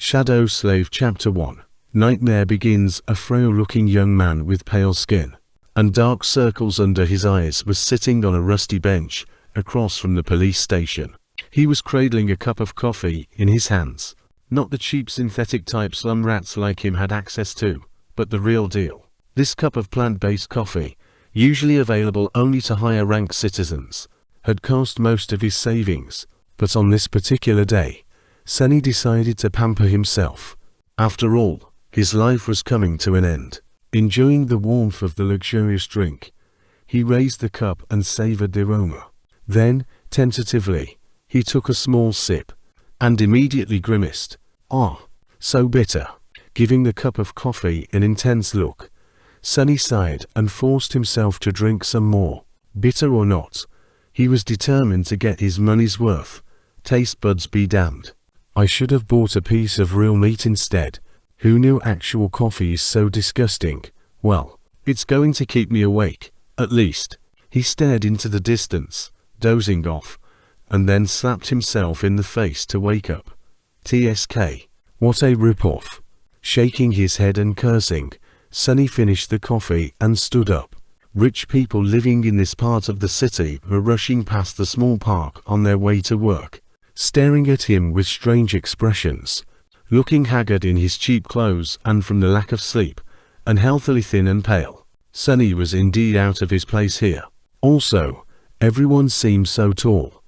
Shadow Slave Chapter 1. Nightmare begins. A frail-looking young man with pale skin and dark circles under his eyes was sitting on a rusty bench across from the police station. He was cradling a cup of coffee in his hands. Not the cheap synthetic type slum rats like him had access to, but the real deal. This cup of plant-based coffee, usually available only to higher-rank citizens, had cost most of his savings, but on this particular day, Sunny decided to pamper himself. After all, his life was coming to an end. Enjoying the warmth of the luxurious drink, he raised the cup and savored the aroma. Then, tentatively, he took a small sip, and immediately grimaced. "Ah, so bitter." Giving the cup of coffee an intense look, Sunny sighed and forced himself to drink some more. Bitter or not, he was determined to get his money's worth. Taste buds be damned. "I should have bought a piece of real meat instead. Who knew actual coffee is so disgusting? Well, it's going to keep me awake, at least." He stared into the distance, dozing off, and then slapped himself in the face to wake up. TSK. What a rip-off. Shaking his head and cursing, Sunny finished the coffee and stood up. Rich people living in this part of the city were rushing past the small park on their way to work, staring at him with strange expressions. Looking haggard in his cheap clothes and from the lack of sleep, unhealthily thin and pale, Sunny was indeed out of his place here. Also, everyone seemed so tall.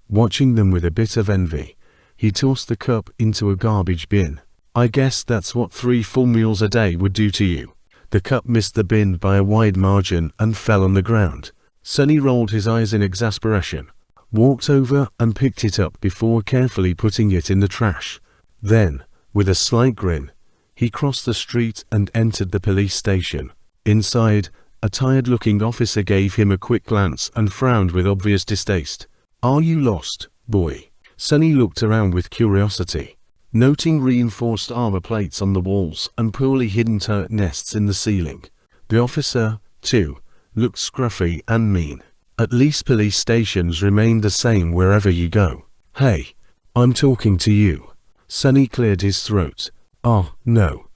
Watching them with a bit of envy, he tossed the cup into a garbage bin. "I guess that's what 3 full meals a day would do to you." The cup missed the bin by a wide margin and fell on the ground. Sunny rolled his eyes in exasperation, walked over and picked it up before carefully putting it in the trash. Then, with a slight grin, he crossed the street and entered the police station. Inside, a tired-looking officer gave him a quick glance and frowned with obvious distaste. "Are you lost, boy?" Sunny looked around with curiosity, noting reinforced armor plates on the walls and poorly hidden turret nests in the ceiling. The officer, too, looked scruffy and mean. At least police stations remain the same wherever you go. "Hey, I'm talking to you." Sunny cleared his throat. "Oh, no."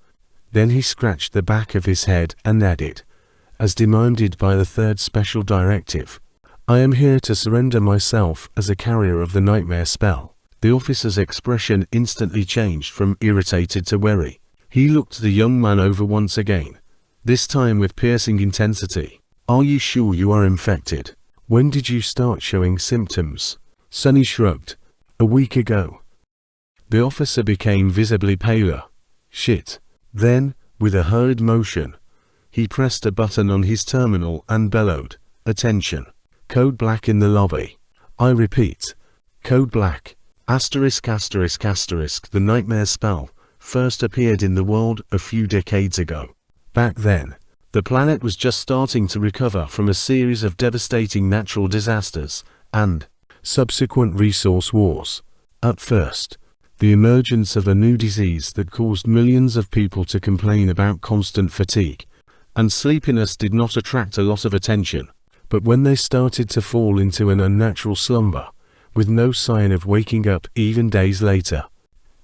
Then he scratched the back of his head and added, as demanded by the 3rd Special Directive, "I am here to surrender myself as a carrier of the nightmare spell." The officer's expression instantly changed from irritated to wary. He looked the young man over once again, this time with piercing intensity. "Are you sure you are infected? When did you start showing symptoms?" Sunny shrugged. "A week ago." The officer became visibly paler. "Shit." Then, with a hurried motion, he pressed a button on his terminal and bellowed, "Attention. Code black in the lobby. I repeat, code black. Asterisk asterisk asterisk. The nightmare spell first appeared in the world a few decades ago. Back then, the planet was just starting to recover from a series of devastating natural disasters and subsequent resource wars. At first, the emergence of a new disease that caused millions of people to complain about constant fatigue and sleepiness did not attract a lot of attention. But when they started to fall into an unnatural slumber, with no sign of waking up even days later,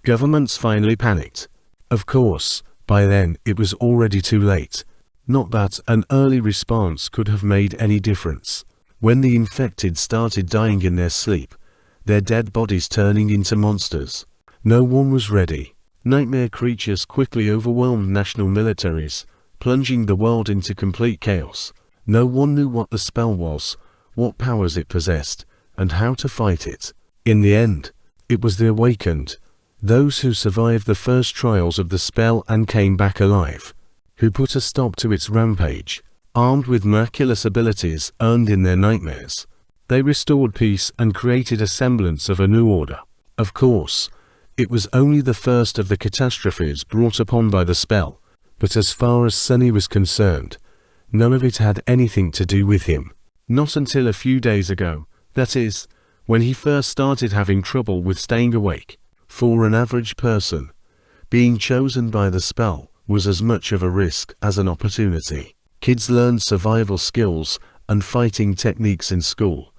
governments finally panicked. Of course, by then it was already too late. Not that an early response could have made any difference. When the infected started dying in their sleep, their dead bodies turning into monsters, no one was ready. Nightmare creatures quickly overwhelmed national militaries, plunging the world into complete chaos. No one knew what the spell was, what powers it possessed, and how to fight it. In the end, it was the awakened, those who survived the first trials of the spell and came back alive, who put a stop to its rampage. Armed with miraculous abilities earned in their nightmares, they restored peace and created a semblance of a new order. Of course, it was only the first of the catastrophes brought upon by the spell, but as far as Sunny was concerned, none of it had anything to do with him. Not until a few days ago, that is, when he first started having trouble with staying awake. For an average person, being chosen by the spell was as much of a risk as an opportunity. Kids learned survival skills and fighting techniques in school,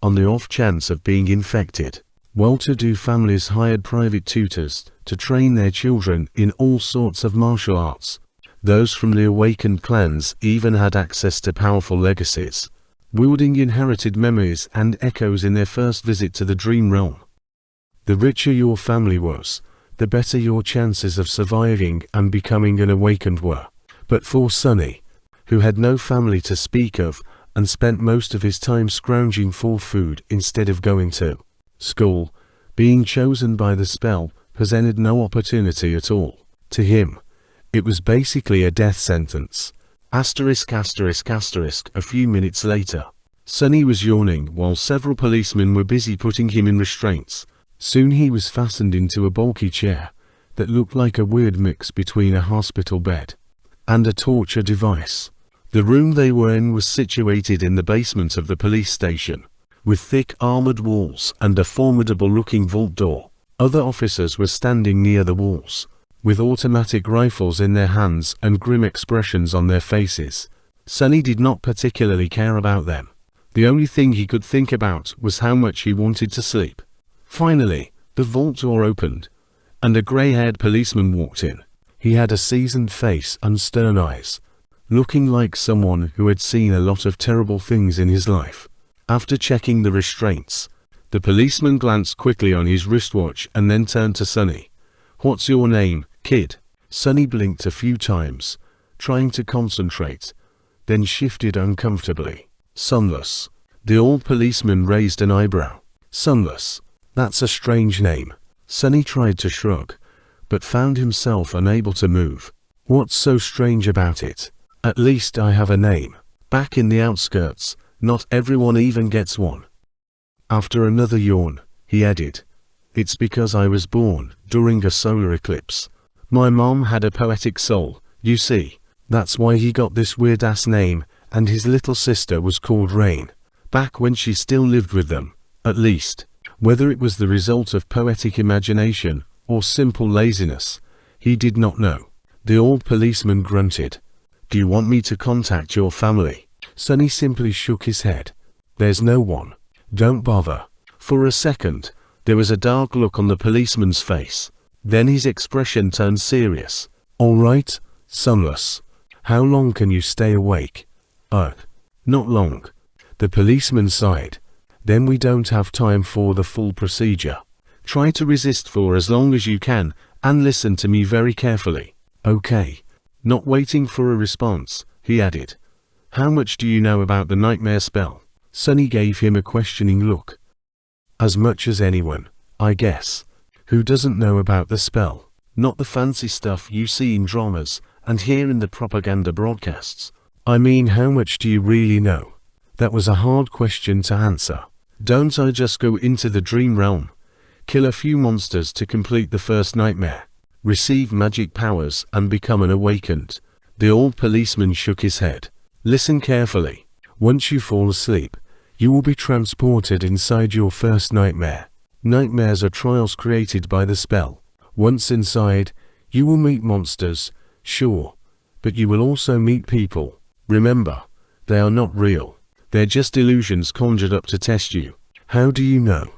on the off chance of being infected. Well-to-do families hired private tutors to train their children in all sorts of martial arts. Those from the awakened clans even had access to powerful legacies, wielding inherited memories and echoes in their first visit to the dream realm. The richer your family was, the better your chances of surviving and becoming an awakened were. But for Sunny, who had no family to speak of and spent most of his time scrounging for food instead of going to school, being chosen by the spell presented no opportunity at all. To him, it was basically a death sentence. Asterisk asterisk asterisk. A few minutes later, Sunny was yawning while several policemen were busy putting him in restraints. Soon he was fastened into a bulky chair that looked like a weird mix between a hospital bed and a torture device. The room they were in was situated in the basement of the police station, with thick armored walls and a formidable-looking vault door. Other officers were standing near the walls, with automatic rifles in their hands and grim expressions on their faces. Sunny did not particularly care about them. The only thing he could think about was how much he wanted to sleep. Finally, the vault door opened, and a grey-haired policeman walked in. He had a seasoned face and stern eyes, looking like someone who had seen a lot of terrible things in his life. After checking the restraints, the policeman glanced quickly on his wristwatch and then turned to Sunny. "What's your name, kid?" Sunny blinked a few times, trying to concentrate, then shifted uncomfortably. "Sunless." The old policeman raised an eyebrow. "Sunless? That's a strange name." Sunny tried to shrug, but found himself unable to move. "What's so strange about it? At least I have a name. Back in the outskirts, not everyone even gets one." After another yawn, he added, "It's because I was born during a solar eclipse. My mom had a poetic soul, you see. That's why he got this weird-ass name, and his little sister was called Rain. Back when she still lived with them, at least." Whether it was the result of poetic imagination or simple laziness, he did not know. The old policeman grunted. "Do you want me to contact your family?" Sunny simply shook his head. "There's no one. Don't bother." For a second, there was a dark look on the policeman's face. Then his expression turned serious. "All right, Sunless. How long can you stay awake?" Not long." The policeman sighed. "Then we don't have time for the full procedure. Try to resist for as long as you can, and listen to me very carefully." "Okay." Not waiting for a response, he added, "How much do you know about the nightmare spell?" Sunny gave him a questioning look. "As much as anyone, I guess. Who doesn't know about the spell? Not the fancy stuff you see in dramas and hear in the propaganda broadcasts. I mean, how much do you really know?" That was a hard question to answer. "Don't I just go into the dream realm, kill a few monsters to complete the first nightmare, receive magic powers and become an awakened?" The old policeman shook his head. "Listen carefully. Once you fall asleep, you will be transported inside your first nightmare. Nightmares are trials created by the spell. Once inside, you will meet monsters, sure, but you will also meet people. Remember, they are not real. They're just illusions conjured up to test you." "How do you know?"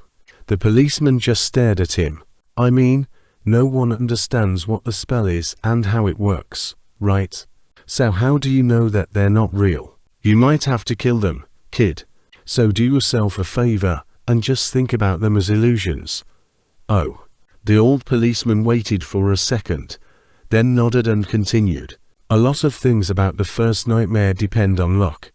The policeman just stared at him. "I mean, no one understands what the spell is and how it works, right? So how do you know that they're not real? You might have to kill them, kid. So do yourself a favor and just think about them as illusions." "Oh." The old policeman waited for a second, then nodded and continued. "A lot of things about the first nightmare depend on luck.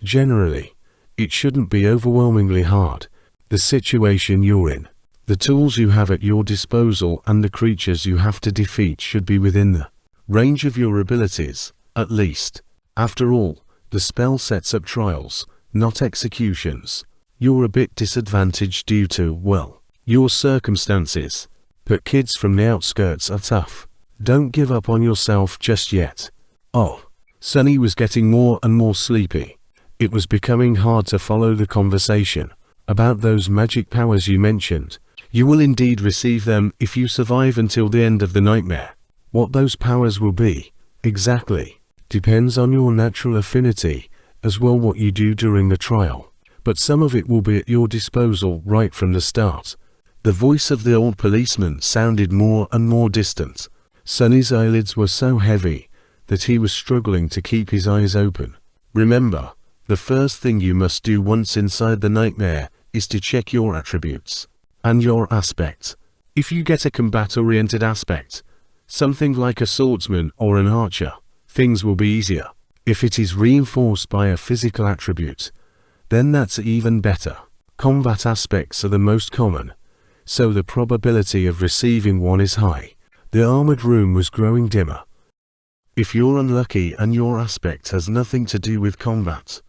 Generally, it shouldn't be overwhelmingly hard. The situation you're in, the tools you have at your disposal and the creatures you have to defeat should be within the range of your abilities, at least. After all, the spell sets up trials, not executions. You're a bit disadvantaged due to, well, your circumstances. But kids from the outskirts are tough. Don't give up on yourself just yet." "Oh." Sunny was getting more and more sleepy. It was becoming hard to follow the conversation. "About those magic powers you mentioned, you will indeed receive them if you survive until the end of the nightmare. What those powers will be, exactly, depends on your natural affinity, as well what you do during the trial. But some of it will be at your disposal right from the start. The voice of the old policeman sounded more and more distant. Sonny's eyelids were so heavy that he was struggling to keep his eyes open. Remember, the first thing you must do once inside the nightmare is to check your attributes and your aspect. If you get a combat-oriented aspect, something like a swordsman or an archer, things will be easier. If it is reinforced by a physical attribute, then that's even better. Combat aspects are the most common, so the probability of receiving one is high. The armored room was growing dimmer. If you're unlucky and your aspect has nothing to do with combat,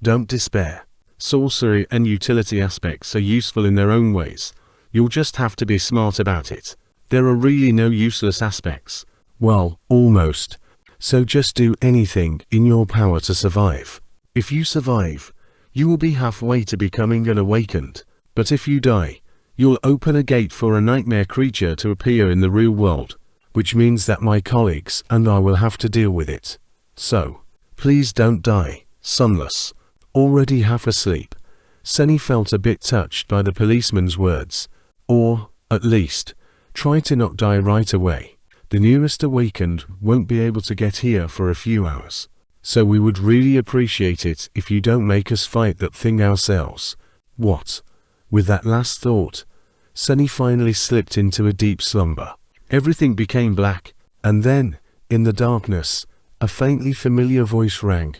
don't despair. Sorcery and utility aspects are useful in their own ways. You'll just have to be smart about it. There are really no useless aspects. Well, almost. So just do anything in your power to survive. If you survive, you will be halfway to becoming an awakened. But if you die, you'll open a gate for a nightmare creature to appear in the real world, which means that my colleagues and I will have to deal with it. So, please don't die, Sunless. Already half asleep, Sunny felt a bit touched by the policeman's words. Or, at least, try to not die right away. The nearest awakened won't be able to get here for a few hours. So we would really appreciate it if you don't make us fight that thing ourselves. What? With that last thought, Sunny finally slipped into a deep slumber. Everything became black, and then, in the darkness, a faintly familiar voice rang.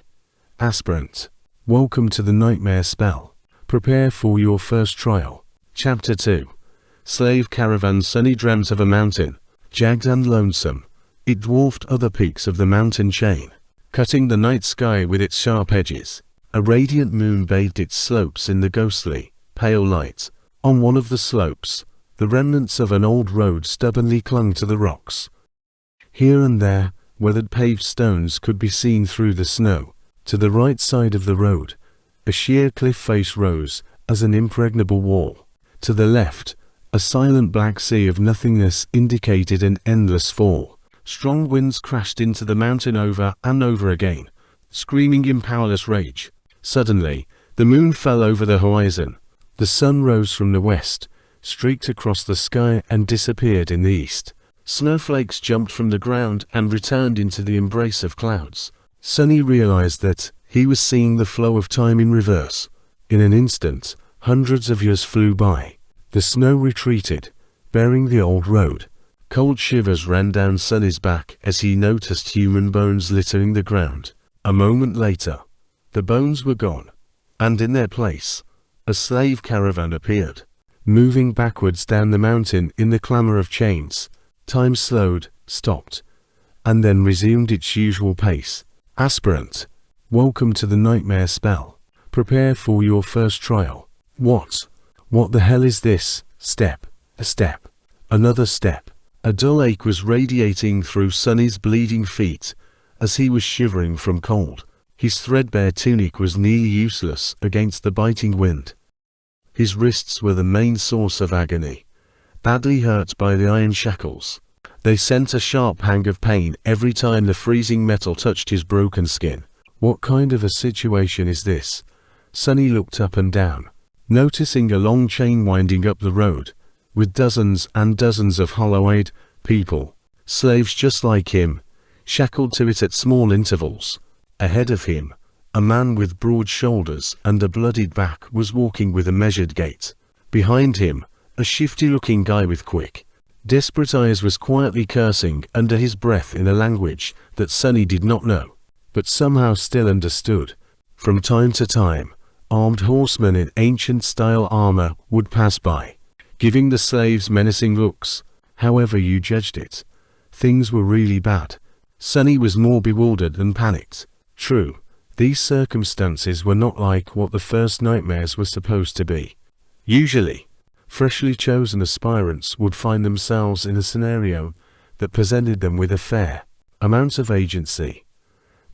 Aspirant, welcome to the nightmare spell. Prepare for your first trial. Chapter 2. Slave caravan. Sunny dreamt of a mountain, jagged and lonesome. It dwarfed other peaks of the mountain chain, cutting the night sky with its sharp edges. A radiant moon bathed its slopes in the ghostly, pale light. On one of the slopes, the remnants of an old road stubbornly clung to the rocks. Here and there, weathered paved stones could be seen through the snow. To the right side of the road, a sheer cliff face rose as an impregnable wall. To the left, a silent black sea of nothingness indicated an endless fall. Strong winds crashed into the mountain over and over again, screaming in powerless rage. Suddenly, the moon fell over the horizon. The sun rose from the west, streaked across the sky and disappeared in the east. Snowflakes jumped from the ground and returned into the embrace of clouds. Sunny realized that he was seeing the flow of time in reverse. In an instant, hundreds of years flew by. The snow retreated, bearing the old road. Cold shivers ran down Sunny's back as he noticed human bones littering the ground. A moment later, the bones were gone, and in their place, a slave caravan appeared, moving backwards down the mountain in the clamor of chains. Time slowed, stopped, and then resumed its usual pace. Aspirant, welcome to the nightmare spell. Prepare for your first trial. What the hell is this? Step, a step, another step. A dull ache was radiating through Sunny's bleeding feet as he was shivering from cold. His threadbare tunic was nearly useless against the biting wind. His wrists were the main source of agony, badly hurt by the iron shackles. They sent a sharp pang of pain every time the freezing metal touched his broken skin. What kind of a situation is this? Sunny looked up and down, noticing a long chain winding up the road, with dozens and dozens of hollow-eyed people, slaves just like him, shackled to it at small intervals. Ahead of him, a man with broad shoulders and a bloodied back was walking with a measured gait. Behind him, a shifty-looking guy with quick, desperate eyes was quietly cursing under his breath in a language that Sunny did not know, but somehow still understood. From time to time, armed horsemen in ancient-style armor would pass by, giving the slaves menacing looks. However you judged it, things were really bad. Sunny was more bewildered than panicked. True, these circumstances were not like what the first nightmares were supposed to be. Usually, freshly chosen aspirants would find themselves in a scenario that presented them with a fair amount of agency.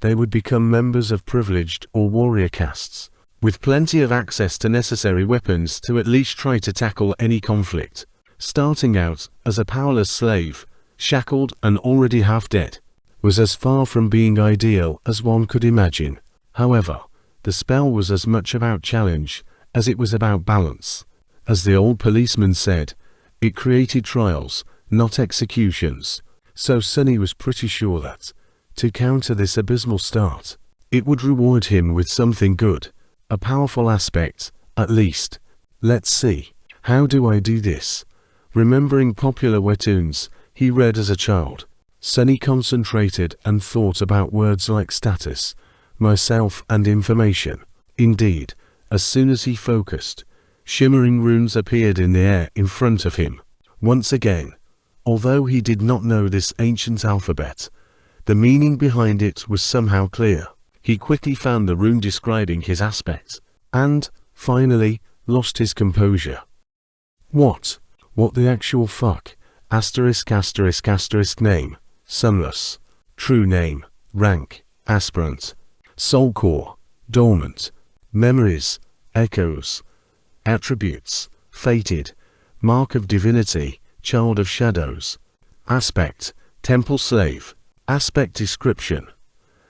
They would become members of privileged or warrior castes, with plenty of access to necessary weapons to at least try to tackle any conflict. Starting out as a powerless slave, shackled and already half dead, was as far from being ideal as one could imagine. However, the spell was as much about challenge as it was about balance. As the old policeman said, It created trials, not executions. So Sonny was pretty sure that, to counter this abysmal start, it would reward him with something good, a powerful aspect, at least. Let's see. How do I do this? Remembering popular webtoons he read as a child, Sonny concentrated and thought about words like status, myself and information. Indeed, as soon as he focused, shimmering runes appeared in the air in front of him. Once again, although he did not know this ancient alphabet, the meaning behind it was somehow clear. He quickly found the rune describing his aspect, and, finally, lost his composure. What the actual fuck? Asterisk asterisk asterisk name, sunless. True name, rank, aspirant. Soul core, dormant. Memories, echoes. Attributes, fated. Mark of divinity, child of shadows. Aspect, temple slave. Aspect description.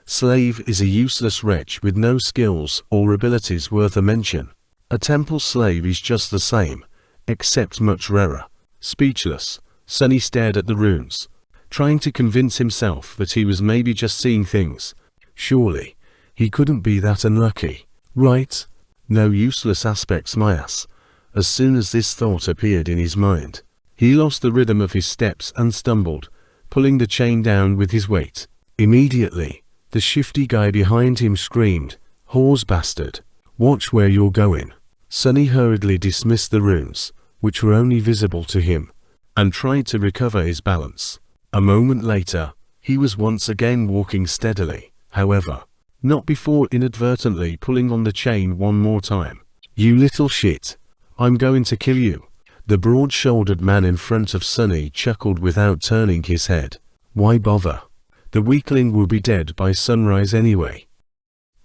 Slave is a useless wretch with no skills or abilities worth a mention. A temple slave is just the same, except much rarer. Speechless, Sonny stared at the runes, trying to convince himself that he was maybe just seeing things. Surely, he couldn't be that unlucky, right? No useless aspects, my ass. As soon as this thought appeared in his mind, he lost the rhythm of his steps and stumbled, pulling the chain down with his weight. Immediately, the shifty guy behind him screamed, "Whores bastard! Watch where you're going." Sonny hurriedly dismissed the runes, which were only visible to him, and tried to recover his balance. A moment later, he was once again walking steadily, however, not before inadvertently pulling on the chain one more time. "You little shit. I'm going to kill you." The broad-shouldered man in front of Sonny chuckled without turning his head. Why bother? The weakling will be dead by sunrise anyway.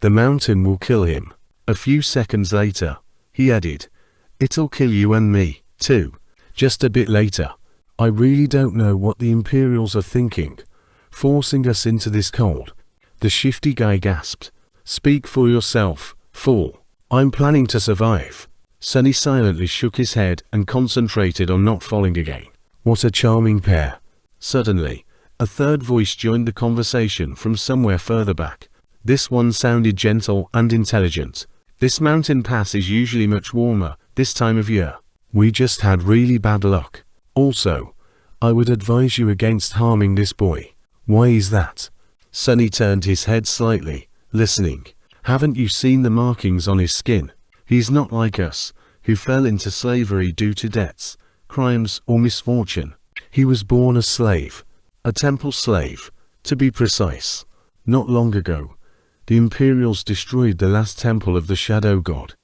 The mountain will kill him. A few seconds later, he added, "It'll kill you and me, too." Just a bit later, "I really don't know what the Imperials are thinking, forcing us into this cold." The shifty guy gasped. "Speak for yourself, fool. I'm planning to survive." Sonny silently shook his head and concentrated on not falling again. What a charming pair. Suddenly, a third voice joined the conversation from somewhere further back. This one sounded gentle and intelligent. "This mountain pass is usually much warmer this time of year. We just had really bad luck. Also, I would advise you against harming this boy." "Why is that?" Sonny turned his head slightly, listening. "Haven't you seen the markings on his skin? He's not like us, who fell into slavery due to debts, crimes, or misfortune. He was born a slave. A temple slave, to be precise. Not long ago, the Imperials destroyed the last temple of the Shadow God.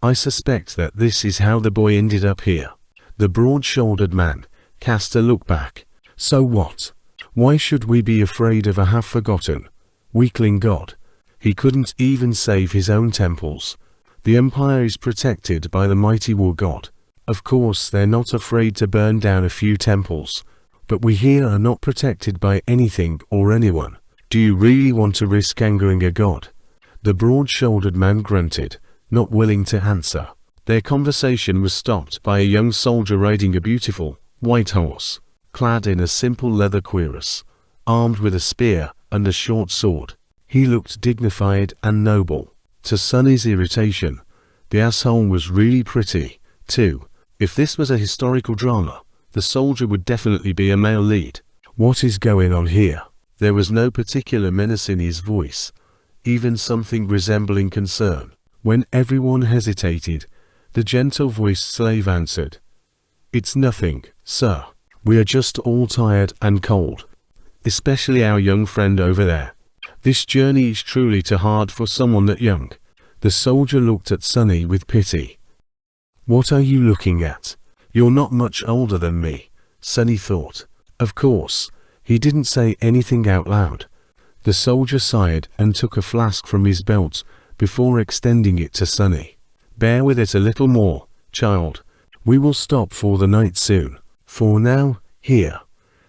I suspect that this is how the boy ended up here." The broad-shouldered man cast a look back. "So what? Why should we be afraid of a half-forgotten, weakling god? He couldn't even save his own temples. The Empire is protected by the mighty war god. Of course they're not afraid to burn down a few temples, but we here are not protected by anything or anyone. Do you really want to risk angering a god?" The broad-shouldered man grunted, not willing to answer. Their conversation was stopped by a young soldier riding a beautiful, white horse, clad in a simple leather cuirass, armed with a spear and a short sword. He looked dignified and noble. To Sonny's irritation, the asshole was really pretty, too. If this was a historical drama, the soldier would definitely be a male lead. "What is going on here?" There was no particular menace in his voice, even something resembling concern. When everyone hesitated, the gentle-voiced slave answered, "It's nothing, sir. We are just all tired and cold. Especially our young friend over there. This journey is truly too hard for someone that young." The soldier looked at Sonny with pity. "What are you looking at? You're not much older than me," Sonny thought. Of course, he didn't say anything out loud. The soldier sighed and took a flask from his belt before extending it to Sonny. "Bear with it a little more, child. We will stop for the night soon. For now, here,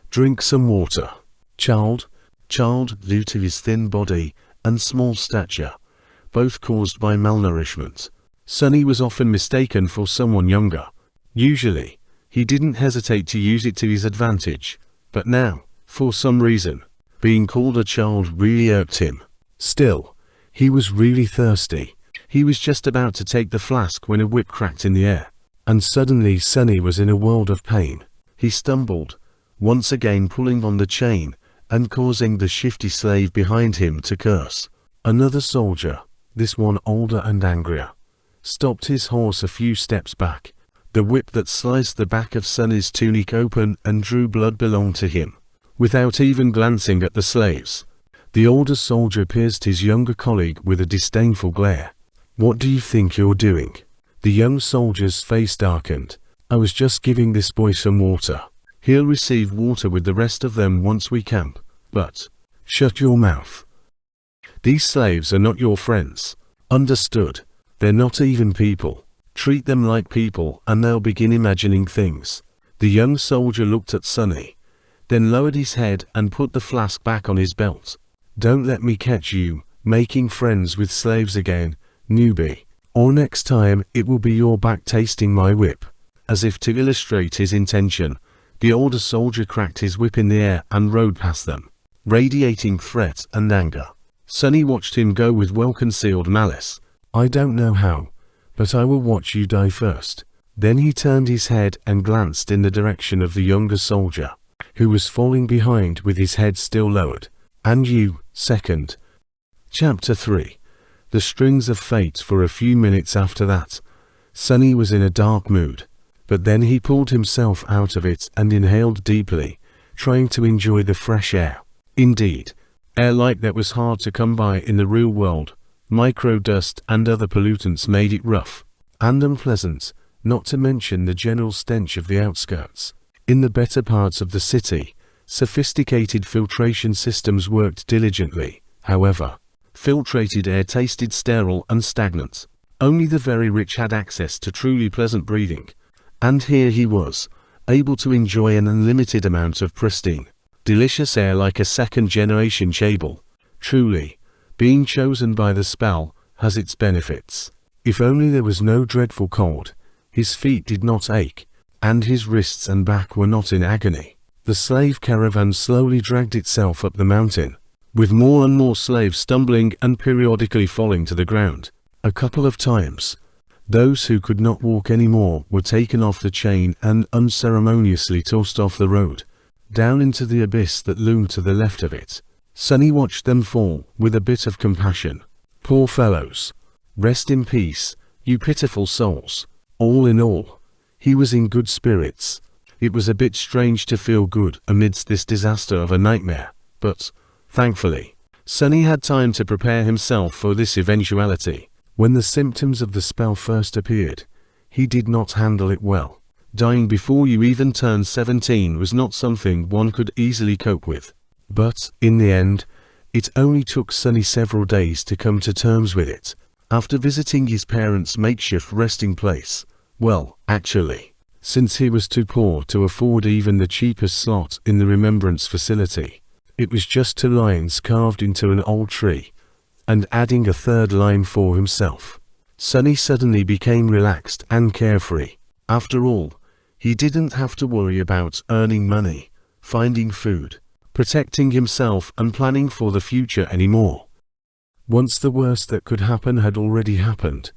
drink some water." Child, due to his thin body and small stature, both caused by malnourishment, Sonny was often mistaken for someone younger. Usually, He didn't hesitate to use it to his advantage. But now, for some reason, being called a child really irked him. Still, he was really thirsty. He was just about to take the flask when a whip cracked in the air. And suddenly Sonny was in a world of pain. He stumbled, once again pulling on the chain, and causing the shifty slave behind him to curse. Another soldier, this one older and angrier, stopped his horse a few steps back. The whip that sliced the back of Sonny's tunic open and drew blood belonged to him. Without even glancing at the slaves, the older soldier pierced his younger colleague with a disdainful glare. "What do you think you're doing?" The young soldier's face darkened. "I was just giving this boy some water. He'll receive water with the rest of them once we camp. But, shut your mouth. These slaves are not your friends. Understood? They're not even people. Treat them like people and they'll begin imagining things." The young soldier looked at Sonny, then lowered his head and put the flask back on his belt. "Don't let me catch you making friends with slaves again, newbie. Or next time it will be your back tasting my whip." As if to illustrate his intention, the older soldier cracked his whip in the air and rode past them, radiating threat and anger. Sonny watched him go with well-concealed malice. "I don't know how, but I will watch you die first." Then he turned his head and glanced in the direction of the younger soldier, who was falling behind with his head still lowered. "And you, second." Chapter 3. The Strings of Fate. For a few minutes after that, Sonny was in a dark mood, but then he pulled himself out of it and inhaled deeply, trying to enjoy the fresh air. Indeed, air like that was hard to come by in the real world. Microdust and other pollutants made it rough and unpleasant, not to mention the general stench of the outskirts. In the better parts of the city, sophisticated filtration systems worked diligently. However, filtrated air tasted sterile and stagnant. Only the very rich had access to truly pleasant breathing. And here he was, able to enjoy an unlimited amount of pristine, delicious air like a second-generation chaebol. Truly, being chosen by the spell has its benefits. If only there was no dreadful cold, his feet did not ache, and his wrists and back were not in agony. The slave caravan slowly dragged itself up the mountain, with more and more slaves stumbling and periodically falling to the ground. A couple of times, those who could not walk anymore were taken off the chain and unceremoniously tossed off the road, down into the abyss that loomed to the left of it. Sonny watched them fall with a bit of compassion. Poor fellows. Rest in peace, you pitiful souls. All in all, he was in good spirits. It was a bit strange to feel good amidst this disaster of a nightmare, but, thankfully, Sonny had time to prepare himself for this eventuality. When the symptoms of the spell first appeared, he did not handle it well. Dying before you even turned 17 was not something one could easily cope with. But, in the end, it only took Sonny several days to come to terms with it. After visiting his parents' makeshift resting place, well, actually, since he was too poor to afford even the cheapest slot in the remembrance facility, it was just 2 lines carved into an old tree, and adding a 3rd line for himself. Sonny suddenly became relaxed and carefree. After all, he didn't have to worry about earning money, finding food, protecting himself and planning for the future anymore. Once the worst that could happen had already happened,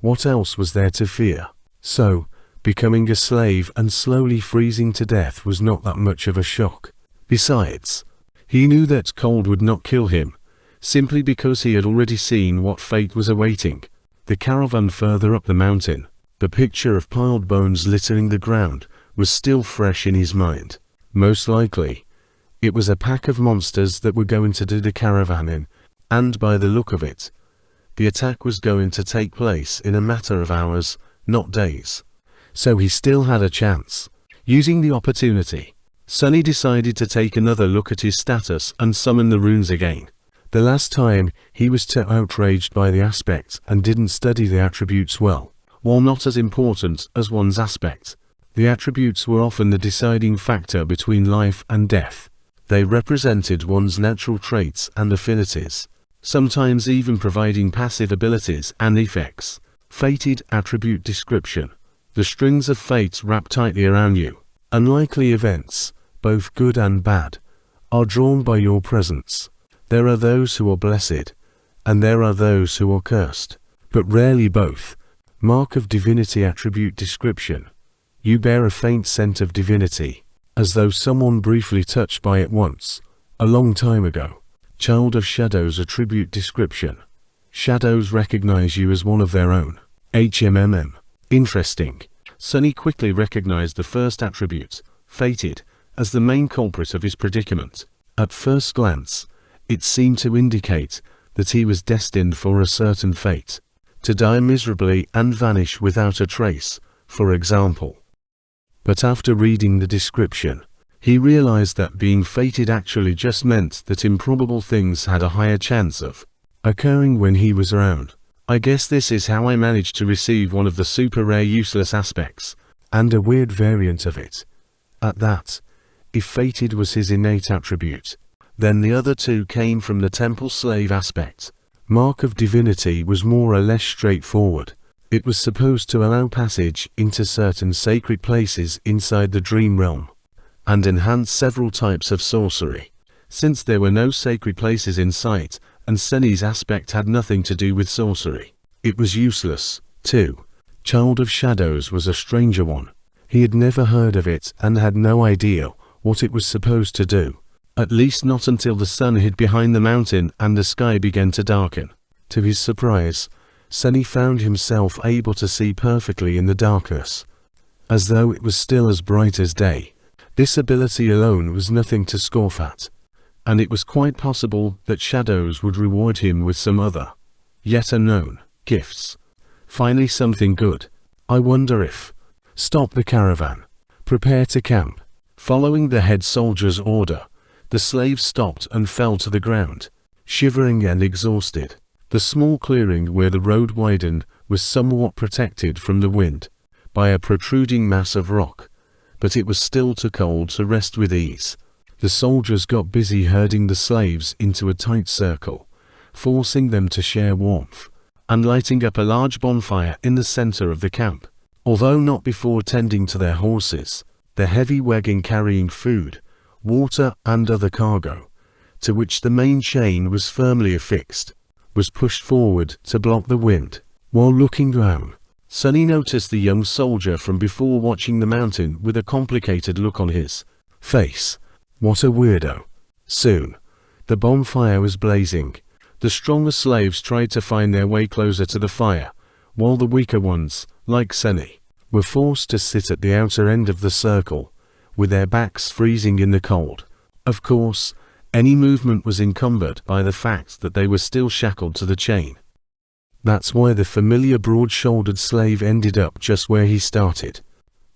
what else was there to fear? So, becoming a slave and slowly freezing to death was not that much of a shock. Besides, he knew that cold would not kill him, simply because he had already seen what fate was awaiting. The caravan further up the mountain, the picture of piled bones littering the ground, was still fresh in his mind. Most likely, it was a pack of monsters that were going to do the caravan in, and by the look of it, the attack was going to take place in a matter of hours, not days. So he still had a chance. Using the opportunity, Sonny decided to take another look at his status and summon the runes again. The last time, he was too outraged by the aspects and didn't study the attributes well. While not as important as one's aspect, the attributes were often the deciding factor between life and death. They represented one's natural traits and affinities, sometimes even providing passive abilities and effects. Fated attribute description. The strings of fate wrap tightly around you. Unlikely events, both good and bad, are drawn by your presence. There are those who are blessed, and there are those who are cursed, but rarely both. Mark of divinity attribute description. You bear a faint scent of divinity, as though someone briefly touched by it once, a long time ago. Child of shadows attribute description. Shadows recognize you as one of their own. HMMM. Interesting. Sunny quickly recognized the first attribute, fated, as the main culprit of his predicament. At first glance, it seemed to indicate that he was destined for a certain fate, to die miserably and vanish without a trace, for example. But after reading the description, he realized that being fated actually just meant that improbable things had a higher chance of occurring when he was around. I guess this is how I managed to receive one of the super rare useless aspects, and a weird variant of it. At that, if fated was his innate attribute, then the other two came from the temple slave aspect. Mark of divinity was more or less straightforward. It was supposed to allow passage into certain sacred places inside the dream realm, and enhance several types of sorcery. Since there were no sacred places in sight, and Sunny's aspect had nothing to do with sorcery, it was useless, too. Child of Shadows was a stranger one. He had never heard of it and had no idea what it was supposed to do. At least not until the sun hid behind the mountain and the sky began to darken. To his surprise, Sunny found himself able to see perfectly in the darkness, as though it was still as bright as day. This ability alone was nothing to scoff at, and it was quite possible that Shadows would reward him with some other, yet unknown, gifts. Finally something good. I wonder if... Stop the caravan. Prepare to camp. Following the head soldier's order, the slaves stopped and fell to the ground, shivering and exhausted. The small clearing where the road widened was somewhat protected from the wind by a protruding mass of rock, but it was still too cold to rest with ease. The soldiers got busy herding the slaves into a tight circle, forcing them to share warmth, and lighting up a large bonfire in the center of the camp. Although not before tending to their horses, the heavy wagon carrying food, water and other cargo, to which the main chain was firmly affixed, was pushed forward to block the wind. While looking down, Sunny noticed the young soldier from before watching the mountain with a complicated look on his face. What a weirdo. Soon, the bonfire was blazing. The stronger slaves tried to find their way closer to the fire, while the weaker ones, like Sunny, were forced to sit at the outer end of the circle, with their backs freezing in the cold. Of course, any movement was encumbered by the fact that they were still shackled to the chain. That's why the familiar broad-shouldered slave ended up just where he started,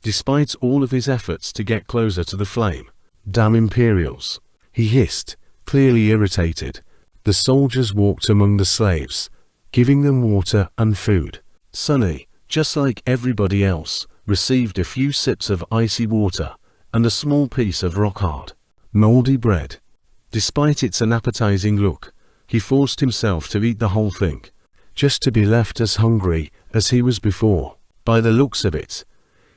despite all of his efforts to get closer to the flame. Damn Imperials, he hissed, clearly irritated. The soldiers walked among the slaves, giving them water and food. Sunny, just like everybody else, received a few sips of icy water and a small piece of rock-hard, moldy bread. Despite its unappetizing look, he forced himself to eat the whole thing, just to be left as hungry as he was before. By the looks of it,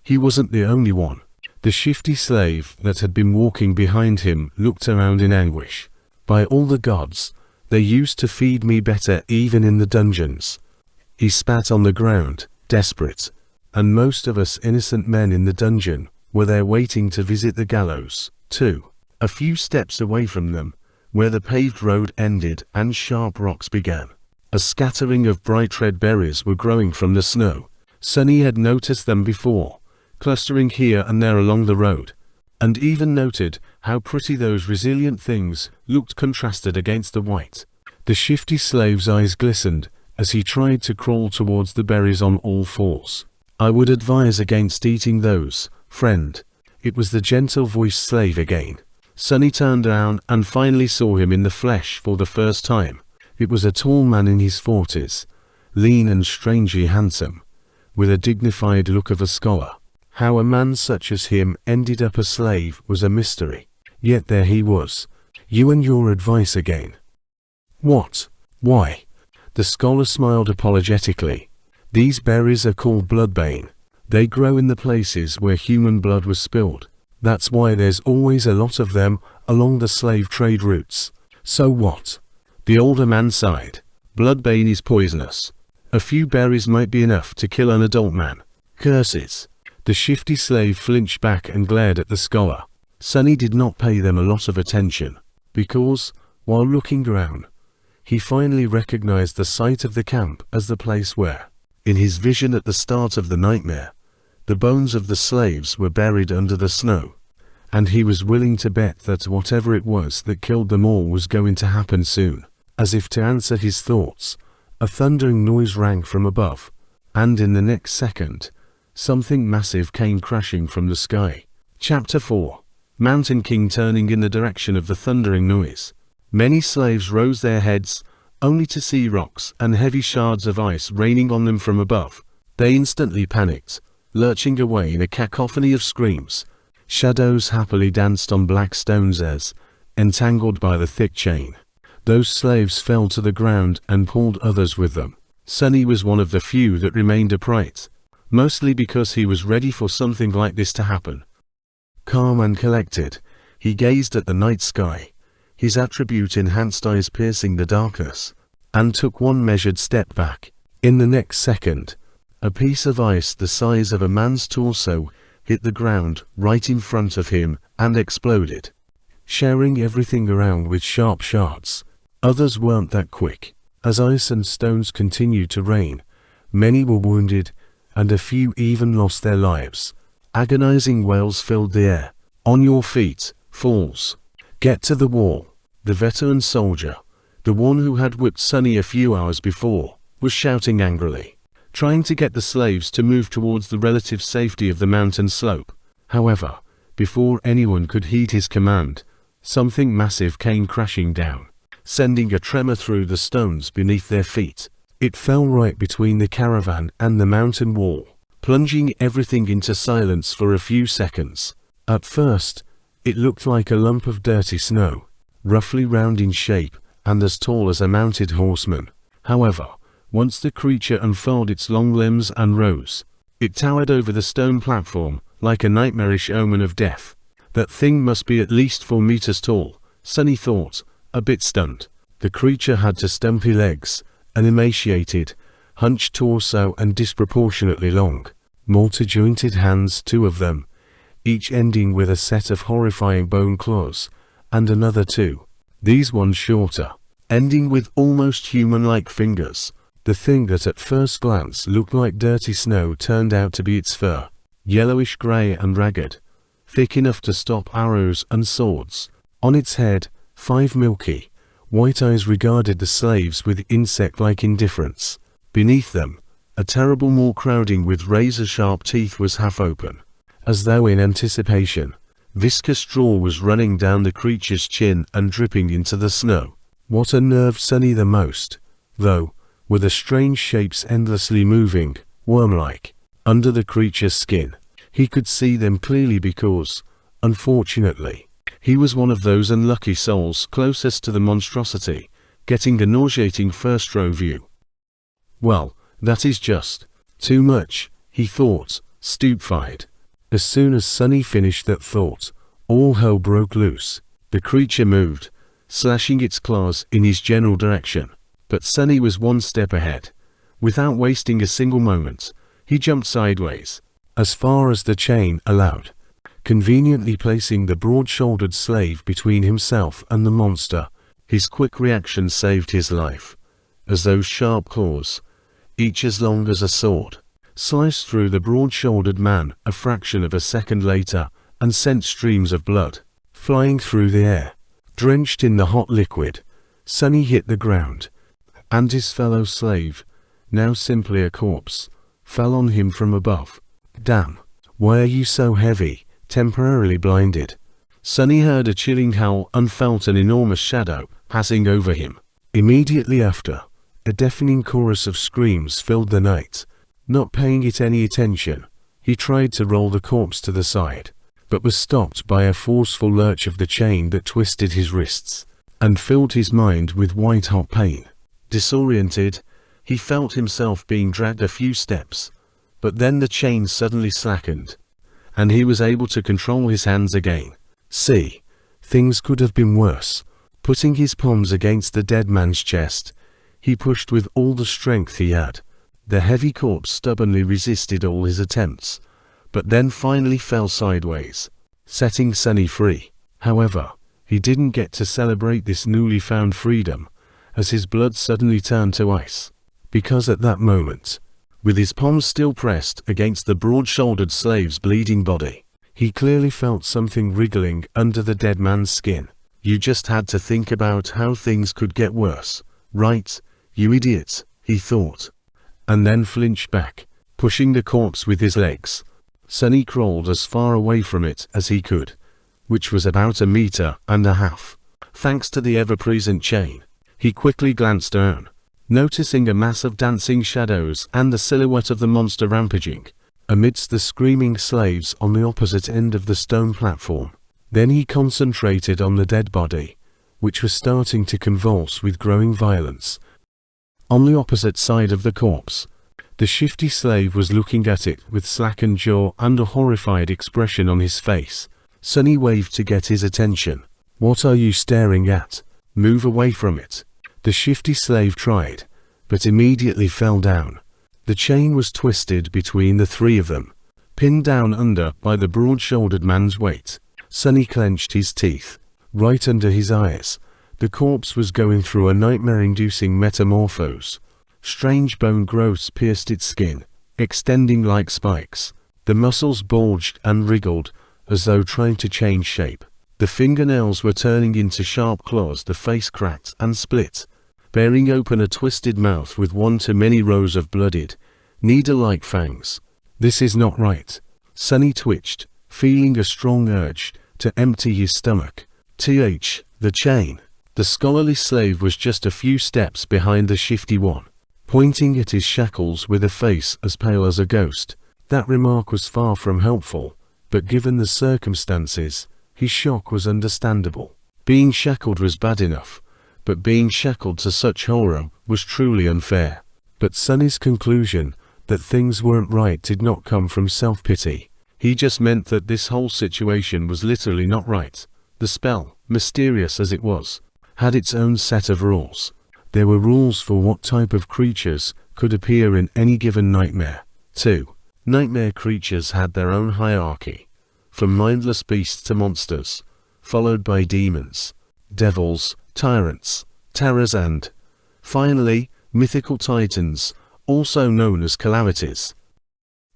he wasn't the only one. The shifty slave that had been walking behind him looked around in anguish. By all the gods, they used to feed me better even in the dungeons. He spat on the ground, desperate, and most of us innocent men in the dungeon were there waiting to visit the gallows, too. A few steps away from them, where the paved road ended and sharp rocks began, a scattering of bright red berries were growing from the snow. Sunny had noticed them before, clustering here and there along the road, and even noted how pretty those resilient things looked contrasted against the white. The shifty slave's eyes glistened as he tried to crawl towards the berries on all fours. I would advise against eating those, friend. It was the gentle-voiced slave again. Sunny turned around and finally saw him in the flesh for the first time. It was a tall man in his 40s, lean and strangely handsome, with a dignified look of a scholar. How a man such as him ended up a slave was a mystery. Yet there he was. You and your advice again. What? Why? The scholar smiled apologetically. These berries are called bloodbane. They grow in the places where human blood was spilled. That's why there's always a lot of them along the slave trade routes. So what? The older man sighed. Bloodbane is poisonous. A few berries might be enough to kill an adult man. Curses. The shifty slave flinched back and glared at the scholar. Sonny did not pay them a lot of attention, because, while looking around, he finally recognized the site of the camp as the place where, in his vision at the start of the nightmare, the bones of the slaves were buried under the snow, and he was willing to bet that whatever it was that killed them all was going to happen soon. As if to answer his thoughts, a thundering noise rang from above, and in the next second, something massive came crashing from the sky. Chapter 4. Mountain King turning in the direction of the thundering noise. Many slaves rose their heads, only to see rocks and heavy shards of ice raining on them from above. They instantly panicked, lurching away in a cacophony of screams. Shadows happily danced on black stones as, entangled by the thick chain, those slaves fell to the ground and pulled others with them. Sonny was one of the few that remained upright, mostly because he was ready for something like this to happen. Calm and collected, he gazed at the night sky, his attribute-enhanced eyes piercing the darkness, and took one measured step back. In the next second, a piece of ice the size of a man's torso hit the ground right in front of him and exploded, sharing everything around with sharp shards. Others weren't that quick. As ice and stones continued to rain, many were wounded, and a few even lost their lives. Agonizing wails filled the air. "On your feet, fools! Get to the wall!" The veteran soldier, the one who had whipped Sonny a few hours before, was shouting angrily, trying to get the slaves to move towards the relative safety of the mountain slope. However, before anyone could heed his command, something massive came crashing down, sending a tremor through the stones beneath their feet. It fell right between the caravan and the mountain wall, plunging everything into silence for a few seconds. At first, it looked like a lump of dirty snow, roughly round in shape and as tall as a mounted horseman. However, once the creature unfurled its long limbs and rose, it towered over the stone platform like a nightmarish omen of death. That thing must be at least 4 meters tall, Sonny thought, a bit stunned. The creature had stumpy legs, an emaciated, hunched torso and disproportionately long, multi-jointed hands, 2 of them, each ending with a set of horrifying bone claws, and another 2, these ones shorter, ending with almost human-like fingers. The thing that at first glance looked like dirty snow turned out to be its fur, yellowish-grey and ragged, thick enough to stop arrows and swords. On its head, 5 milky, white eyes regarded the slaves with insect-like indifference. Beneath them, a terrible maw crowding with razor-sharp teeth was half open, as though in anticipation. Viscous straw was running down the creature's chin and dripping into the snow. What unnerved Sonny the most, though, were the strange shapes endlessly moving, worm-like, under the creature's skin. He could see them clearly because, unfortunately, he was one of those unlucky souls closest to the monstrosity, getting a nauseating first-row view. Well, that is just too much, he thought, stupefied. As soon as Sonny finished that thought, all hell broke loose. The creature moved, slashing its claws in his general direction. But Sonny was one step ahead. Without wasting a single moment, he jumped sideways, as far as the chain allowed, conveniently placing the broad-shouldered slave between himself and the monster. His quick reaction saved his life, as those sharp claws, each as long as a sword, sliced through the broad-shouldered man a fraction of a second later and sent streams of blood flying through the air. Drenched in the hot liquid, Sonny hit the ground, and his fellow slave, now simply a corpse, fell on him from above. "Damn, why are you so heavy?" Temporarily blinded, Sonny heard a chilling howl and felt an enormous shadow passing over him. Immediately after, a deafening chorus of screams filled the night. Not paying it any attention, he tried to roll the corpse to the side, but was stopped by a forceful lurch of the chain that twisted his wrists and filled his mind with white-hot pain. Disoriented, he felt himself being dragged a few steps, But then the chain suddenly slackened, and he was able to control his hands again. See, things could have been worse. Putting his palms against the dead man's chest, he pushed with all the strength he had. The heavy corpse stubbornly resisted all his attempts, but then finally fell sideways, setting Sunny free. However, he didn't get to celebrate this newly found freedom, as his blood suddenly turned to ice. Because at that moment, with his palms still pressed against the broad-shouldered slave's bleeding body, he clearly felt something wriggling under the dead man's skin. You just had to think about how things could get worse, right, you idiot, he thought, and then flinched back, pushing the corpse with his legs. Sunny crawled as far away from it as he could, which was about 1.5 meters. Thanks to the ever-present chain, he quickly glanced down, noticing a mass of dancing shadows and the silhouette of the monster rampaging amidst the screaming slaves on the opposite end of the stone platform. Then he concentrated on the dead body, which was starting to convulse with growing violence. On the opposite side of the corpse, the shifty slave was looking at it with slackened jaw and a horrified expression on his face. Sunny waved to get his attention. "What are you staring at? Move away from it." The shifty slave tried, but immediately fell down. The chain was twisted between the three of them, pinned down under by the broad-shouldered man's weight. Sunny clenched his teeth. Right under his eyes, the corpse was going through a nightmare-inducing metamorphose. Strange bone growths pierced its skin, extending like spikes. The muscles bulged and wriggled, as though trying to change shape. The fingernails were turning into sharp claws. The face cracked and split, bearing open a twisted mouth with one too many rows of blooded, needle-like fangs. "This is not right." Sunny twitched, feeling a strong urge to empty his stomach. The chain. The scholarly slave was just a few steps behind the shifty one, pointing at his shackles with a face as pale as a ghost. That remark was far from helpful, but given the circumstances, his shock was understandable. Being shackled was bad enough, but being shackled to such horror was truly unfair. But Sunny's conclusion that things weren't right did not come from self-pity. He just meant that this whole situation was literally not right. The spell, mysterious as it was, had its own set of rules. There were rules for what type of creatures could appear in any given nightmare. 2. Nightmare creatures had their own hierarchy, from mindless beasts to monsters, followed by demons, devils, tyrants, terrors and, finally, mythical titans, also known as calamities.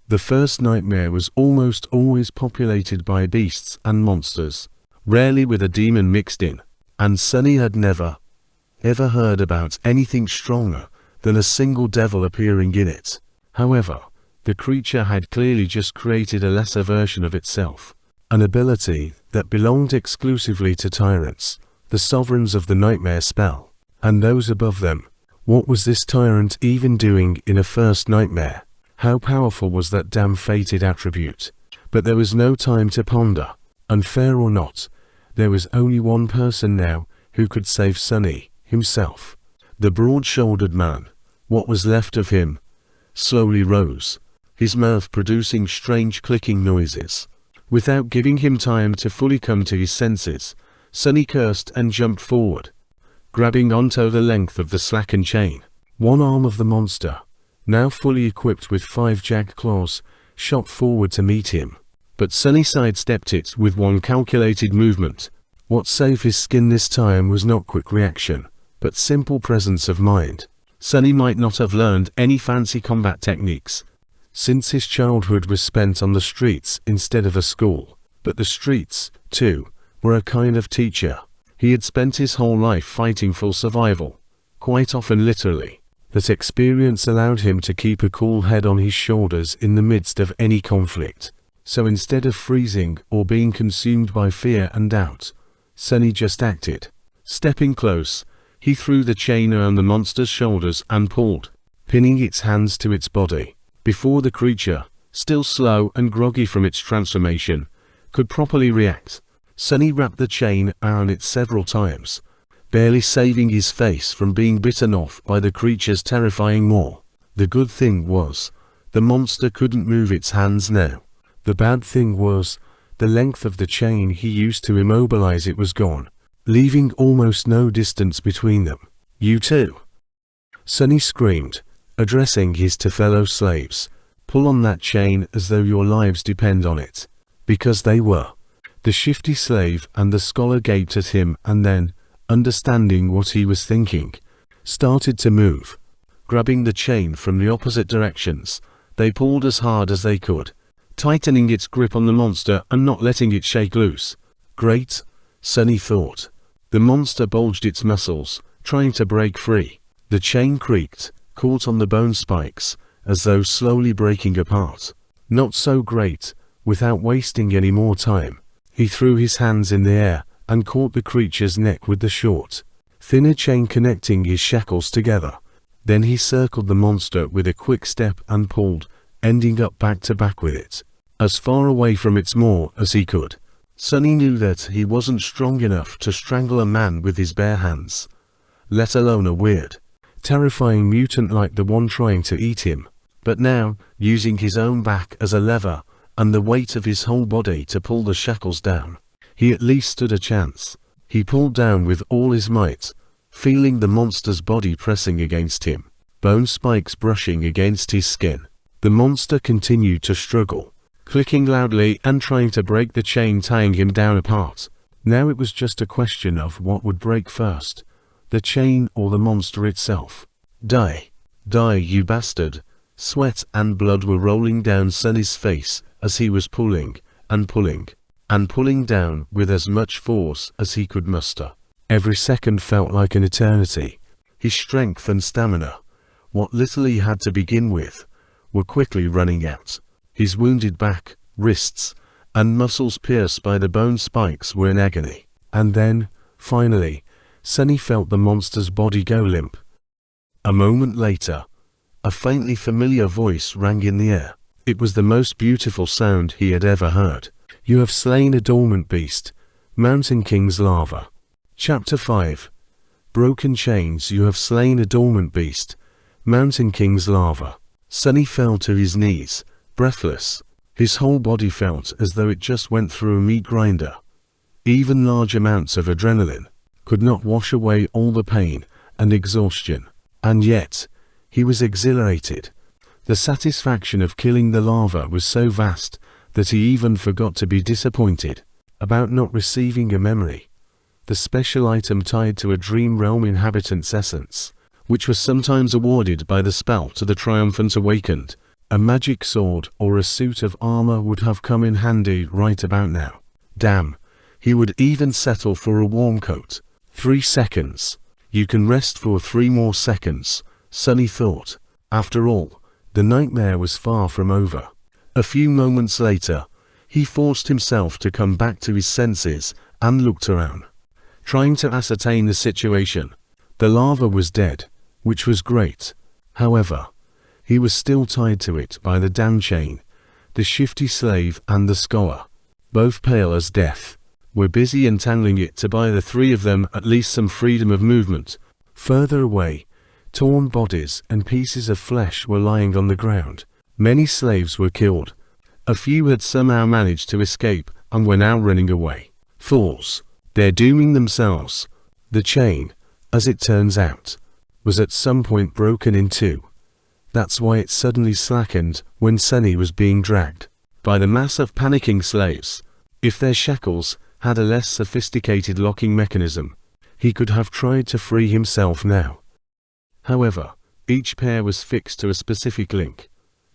The first nightmare was almost always populated by beasts and monsters, rarely with a demon mixed in, and Sunny had never, ever heard about anything stronger than a single devil appearing in it. However, the creature had clearly just created a lesser version of itself, an ability that belonged exclusively to tyrants, the sovereigns of the nightmare spell, and those above them. What was this tyrant even doing in a first nightmare? How powerful was that damn fated attribute? But there was no time to ponder. Unfair or not, there was only one person now who could save Sunny, himself. The broad-shouldered man, what was left of him, slowly rose, his mouth producing strange clicking noises. Without giving him time to fully come to his senses, Sunny cursed and jumped forward, grabbing onto the length of the slackened chain. One arm of the monster, now fully equipped with 5 jagged claws, shot forward to meet him. But Sunny sidestepped it with one calculated movement. What saved his skin this time was not quick reaction, but simple presence of mind. Sunny might not have learned any fancy combat techniques, since his childhood was spent on the streets instead of a school. But the streets, too, were a kind of teacher. He had spent his whole life fighting for survival, quite often literally. That experience allowed him to keep a cool head on his shoulders in the midst of any conflict. So instead of freezing or being consumed by fear and doubt, Sunny just acted. Stepping close, he threw the chain around the monster's shoulders and pulled, pinning its hands to its body. Before the creature, still slow and groggy from its transformation, could properly react, Sunny wrapped the chain around it several times, barely saving his face from being bitten off by the creature's terrifying maw. The good thing was The monster couldn't move its hands now. The bad thing was, the length of the chain he used to immobilize it was gone, leaving almost no distance between them. "You too!" Sunny screamed, addressing his two fellow slaves. "Pull on that chain as though your lives depend on it." Because they were. The shifty slave and the scholar gaped at him and then, understanding what he was thinking, started to move. Grabbing the chain from the opposite directions, they pulled as hard as they could, tightening its grip on the monster and not letting it shake loose. Great, Sunny thought. The monster bulged its muscles, trying to break free. The chain creaked, caught on the bone spikes, as though slowly breaking apart. Not so great. Without wasting any more time, he threw his hands in the air and caught the creature's neck with the short, thinner chain connecting his shackles together. Then he circled the monster with a quick step and pulled, ending up back to back with it, as far away from its maw as he could. Sunny knew that he wasn't strong enough to strangle a man with his bare hands, let alone a weird, terrifying mutant like the one trying to eat him. But now, using his own back as a lever, and the weight of his whole body to pull the shackles down, he at least stood a chance. He pulled down with all his might, feeling the monster's body pressing against him, bone spikes brushing against his skin. The monster continued to struggle, clicking loudly and trying to break the chain tying him down apart. Now it was just a question of what would break first, the chain or the monster itself. "Die! Die, you bastard!" Sweat and blood were rolling down Sunny's face as he was pulling, and pulling, and pulling down with as much force as he could muster. Every second felt like an eternity. His strength and stamina, what little he had to begin with, were quickly running out. His wounded back, wrists, and muscles pierced by the bone spikes were in agony. And then, finally, Sunny felt the monster's body go limp. A moment later, a faintly familiar voice rang in the air. It was the most beautiful sound he had ever heard. "You have slain a dormant beast, Mountain King's larva." Chapter 5. Broken chains. You have slain a dormant beast, Mountain King's larva. Sunny fell to his knees, breathless. His whole body felt as though it just went through a meat grinder. Even large amounts of adrenaline could not wash away all the pain and exhaustion. And yet, he was exhilarated. The satisfaction of killing the larva was so vast that he even forgot to be disappointed about not receiving a memory, the special item tied to a dream realm inhabitant's essence, which was sometimes awarded by the spell to the triumphant awakened. A magic sword or a suit of armor would have come in handy right about now. Damn, he would even settle for a warm coat. 3 seconds. You can rest for 3 more seconds, Sunny thought. After all, the nightmare was far from over. A few moments later, he forced himself to come back to his senses and looked around, trying to ascertain the situation. The larva was dead, which was great. However, he was still tied to it by the damn chain. The shifty slave and the scholar, both pale as death, were busy entangling it to buy the 3 of them at least some freedom of movement. Further away, torn bodies and pieces of flesh were lying on the ground. Many slaves were killed. A few had somehow managed to escape and were now running away. Fools! They're dooming themselves. The chain, as it turns out, was at some point broken in 2. That's why it suddenly slackened when Sunny was being dragged by the mass of panicking slaves. If their shackles had a less sophisticated locking mechanism, he could have tried to free himself now. However, each pair was fixed to a specific link.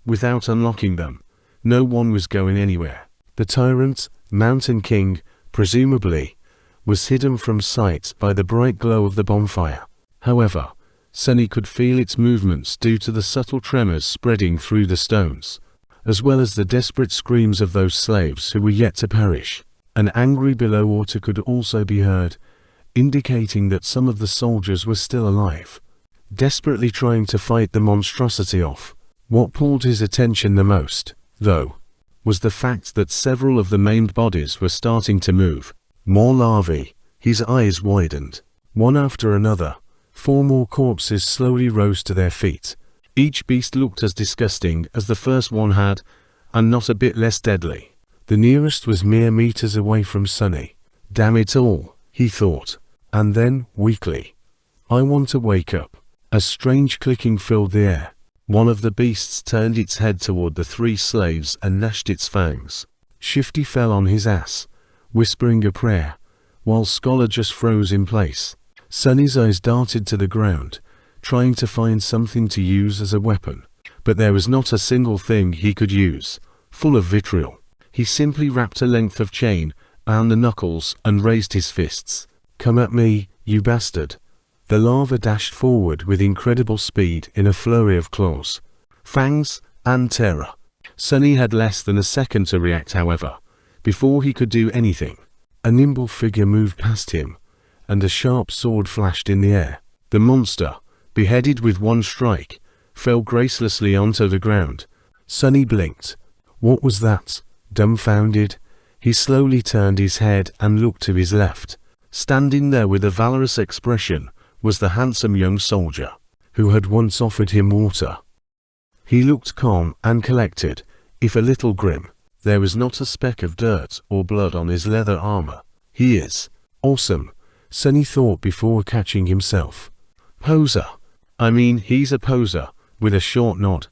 Without unlocking them, no one was going anywhere. The tyrant, Mountain King, presumably, was hidden from sight by the bright glow of the bonfire. However, Sunny could feel its movements due to the subtle tremors spreading through the stones, as well as the desperate screams of those slaves who were yet to perish. An angry billow water could also be heard, indicating that some of the soldiers were still alive, desperately trying to fight the monstrosity off. What pulled his attention the most, though, was the fact that several of the maimed bodies were starting to move. More larvae. His eyes widened. One after another, 4 more corpses slowly rose to their feet. Each beast looked as disgusting as the first one had, and not a bit less deadly. The nearest was mere meters away from Sunny. Damn it all, he thought. And then, weakly, I want to wake up. A strange clicking filled the air. One of the beasts turned its head toward the three slaves and gnashed its fangs. Shifty fell on his ass, whispering a prayer, while Scholar just froze in place. Sunny's eyes darted to the ground, trying to find something to use as a weapon. But there was not a single thing he could use. Full of vitriol, he simply wrapped a length of chain around the knuckles and raised his fists. Come at me, you bastard. The larva dashed forward with incredible speed in a flurry of claws, fangs, and terror. Sunny had less than a second to react, however, before he could do anything. A nimble figure moved past him, and a sharp sword flashed in the air. The monster, beheaded with one strike, fell gracelessly onto the ground. Sunny blinked. What was that? Dumbfounded, he slowly turned his head and looked to his left. Standing there with a valorous expression was the handsome young soldier, who had once offered him water. He looked calm and collected, if a little grim. There was not a speck of dirt or blood on his leather armor. He is awesome, Sunny thought before catching himself. Poser. I mean, he's a poser, with a short nod.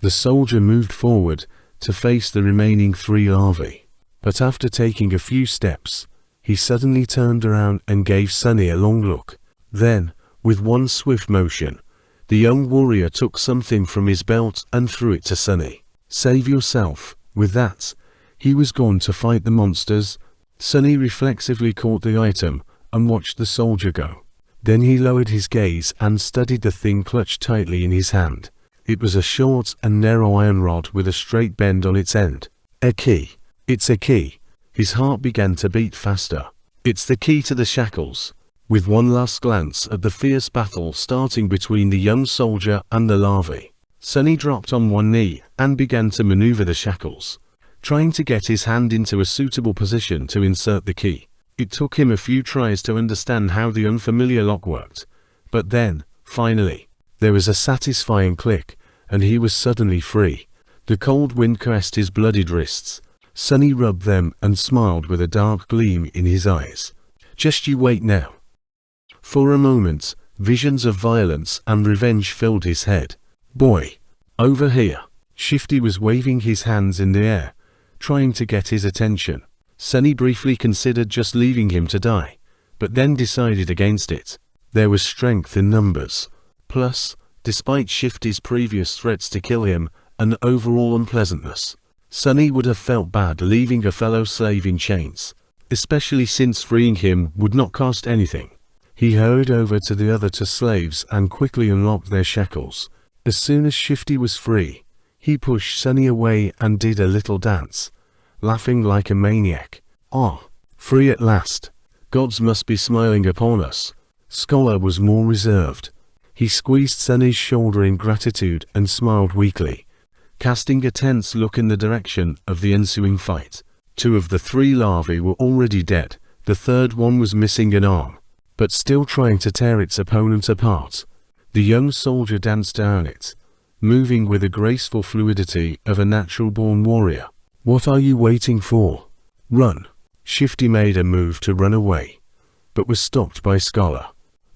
The soldier moved forward to face the remaining three larvae. But after taking a few steps, he suddenly turned around and gave Sunny a long look. Then, with one swift motion, the young warrior took something from his belt and threw it to Sunny. Save yourself. With that, he was gone to fight the monsters. Sunny reflexively caught the item and watched the soldier go. Then he lowered his gaze and studied the thing clutched tightly in his hand. It was a short and narrow iron rod with a straight bend on its end. A key. It's a key. His heart began to beat faster. It's the key to the shackles. With one last glance at the fierce battle starting between the young soldier and the larvae, Sunny dropped on one knee and began to maneuver the shackles, trying to get his hand into a suitable position to insert the key. It took him a few tries to understand how the unfamiliar lock worked, but then, finally, there was a satisfying click, and he was suddenly free. The cold wind caressed his bloodied wrists. Sunny rubbed them and smiled with a dark gleam in his eyes. Just you wait now. For a moment, visions of violence and revenge filled his head. Boy, over here. Shifty was waving his hands in the air, trying to get his attention. Sunny briefly considered just leaving him to die, but then decided against it. There was strength in numbers. Plus, despite Shifty's previous threats to kill him and overall unpleasantness, Sunny would have felt bad leaving a fellow slave in chains, especially since freeing him would not cost anything. He hurried over to the other two slaves and quickly unlocked their shackles. As soon as Shifty was free, he pushed Sunny away and did a little dance, laughing like a maniac. Ah, free at last. Gods must be smiling upon us. Scholar was more reserved. He squeezed Sunny's shoulder in gratitude and smiled weakly, casting a tense look in the direction of the ensuing fight. Two of the three larvae were already dead. The third one was missing an arm, but still trying to tear its opponent apart. The young soldier danced down it, moving with the graceful fluidity of a natural-born warrior. What are you waiting for? Run. Shifty made a move to run away, but was stopped by Scholar.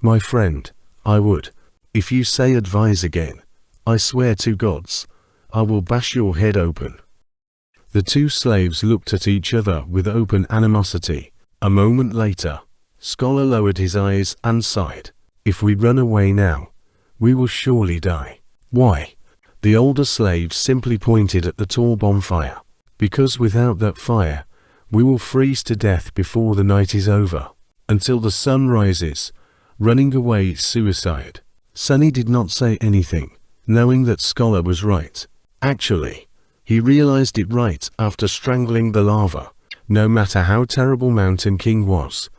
My friend, I would. If you say advise again, I swear to gods, I will bash your head open. The two slaves looked at each other with open animosity. A moment later, Scholar lowered his eyes and sighed. If we run away now, we will surely die. Why? The older slave simply pointed at the tall bonfire. Because without that fire, we will freeze to death before the night is over. Until the sun rises, running away is suicide. Sunny did not say anything, knowing that Scholar was right. Actually, he realized it right after strangling the larva. No matter how terrible Mountain King was,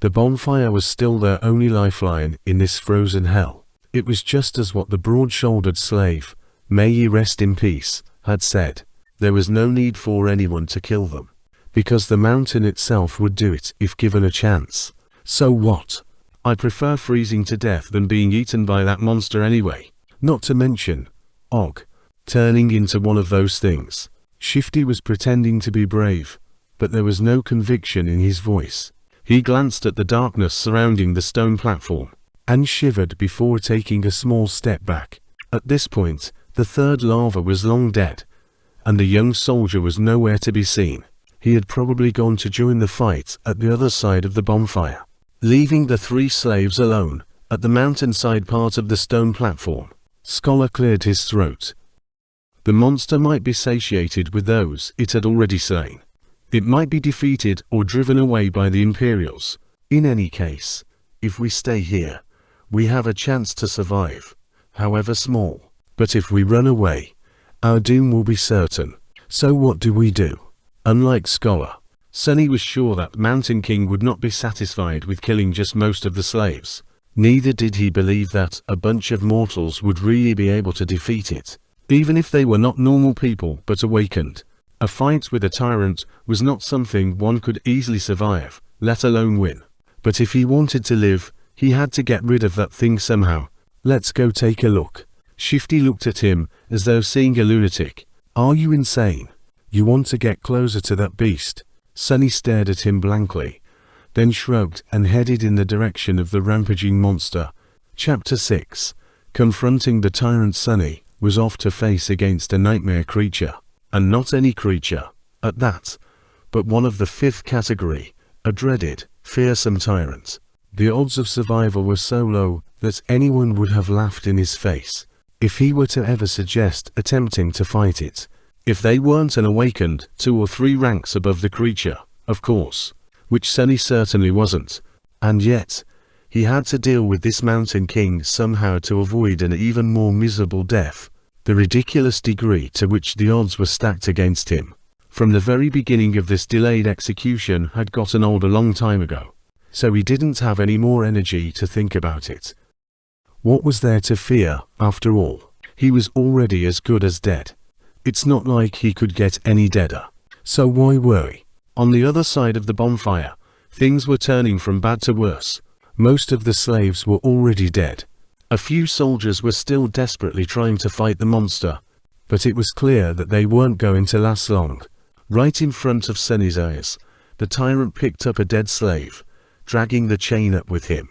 the bonfire was still their only lifeline in this frozen hell. It was just as what the broad-shouldered slave, may ye rest in peace, had said. There was no need for anyone to kill them, because the mountain itself would do it if given a chance. So what? I prefer freezing to death than being eaten by that monster anyway. Not to mention, Og. Turning into one of those things. Shifty was pretending to be brave, but there was no conviction in his voice. He glanced at the darkness surrounding the stone platform, and shivered before taking a small step back. At this point, the third larva was long dead, and the young soldier was nowhere to be seen. He had probably gone to join the fight at the other side of the bonfire, leaving the 3 slaves alone at the mountainside part of the stone platform. Scholar cleared his throat. The monster might be satiated with those it had already slain. It might be defeated or driven away by the Imperials. In any case, if we stay here, we have a chance to survive, however small. But if we run away, our doom will be certain. So what do we do? Unlike Scholar, Sunny was sure that Mountain King would not be satisfied with killing just most of the slaves. Neither did he believe that a bunch of mortals would really be able to defeat it, even if they were not normal people but awakened. A fight with a tyrant was not something one could easily survive, let alone win. But if he wanted to live, he had to get rid of that thing somehow. Let's go take a look. Shifty looked at him as though seeing a lunatic. Are you insane? You want to get closer to that beast? Sunny stared at him blankly, then shrugged and headed in the direction of the rampaging monster. Chapter 6. Confronting the tyrant. Sunny was off to face against a nightmare creature. And not any creature, at that, but one of the 5th category, a dreaded, fearsome tyrant. The odds of survival were so low that anyone would have laughed in his face if he were to ever suggest attempting to fight it. If they weren't an awakened 2 or 3 ranks above the creature, of course, which Sunny certainly wasn't. And yet, he had to deal with this Mountain King somehow to avoid an even more miserable death. The ridiculous degree to which the odds were stacked against him from the very beginning of this delayed execution had gotten old a long time ago, so he didn't have any more energy to think about it. What was there to fear, after all? He was already as good as dead. It's not like he could get any deader, so why worry? On the other side of the bonfire, things were turning from bad to worse. Most of the slaves were already dead. A few soldiers were still desperately trying to fight the monster, but it was clear that they weren't going to last long. Right in front of Sunny's eyes, the tyrant picked up a dead slave, dragging the chain up with him,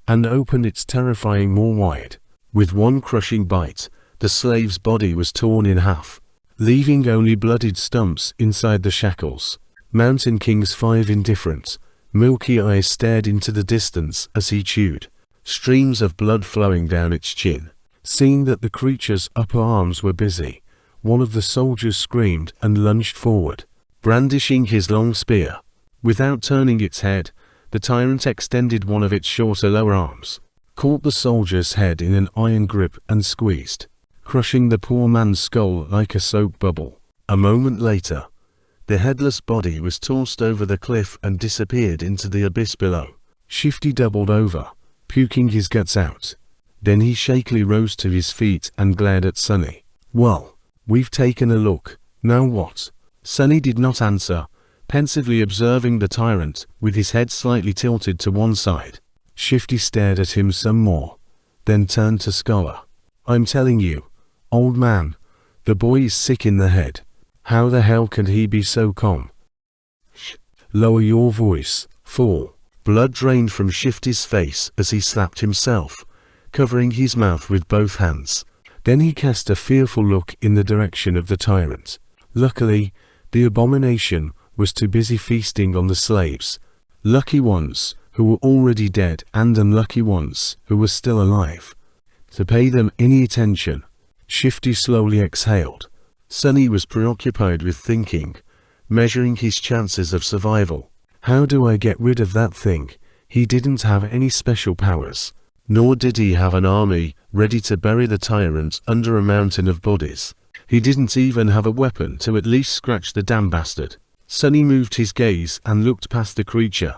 and opened its terrifying maw wide. With one crushing bite, the slave's body was torn in half, leaving only bloodied stumps inside the shackles. Mountain King's 5 indifferent, milky eyes stared into the distance as he chewed, streams of blood flowing down its chin. Seeing that the creature's upper arms were busy, one of the soldiers screamed and lunged forward, brandishing his long spear. Without turning its head, the tyrant extended one of its shorter lower arms, caught the soldier's head in an iron grip and squeezed, crushing the poor man's skull like a soap bubble. A moment later, the headless body was tossed over the cliff and disappeared into the abyss below. Shifty doubled over, puking his guts out. Then he shakily rose to his feet and glared at Sunny. Well, we've taken a look, now what? Sunny did not answer, pensively observing the tyrant with his head slightly tilted to one side. Shifty stared at him some more, then turned to Scholar. I'm telling you, old man, the boy is sick in the head. How the hell can he be so calm? Shh. Lower your voice, fool. Blood drained from Shifty's face as he slapped himself, covering his mouth with both hands. Then he cast a fearful look in the direction of the tyrant. Luckily, the abomination was too busy feasting on the slaves, lucky ones who were already dead and unlucky ones who were still alive, to pay them any attention. Shifty slowly exhaled. Sunny was preoccupied with thinking, measuring his chances of survival. How do I get rid of that thing? He didn't have any special powers, nor did he have an army ready to bury the tyrant under a mountain of bodies. He didn't even have a weapon to at least scratch the damn bastard. Sunny moved his gaze and looked past the creature,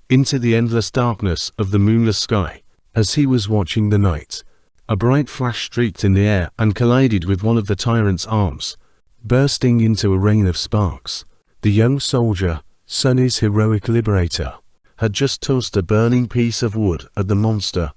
into the endless darkness of the moonless sky. As he was watching the night, a bright flash streaked in the air and collided with one of the tyrant's arms, bursting into a rain of sparks. The young soldier, Sunny's heroic liberator, had just tossed a burning piece of wood at the monster,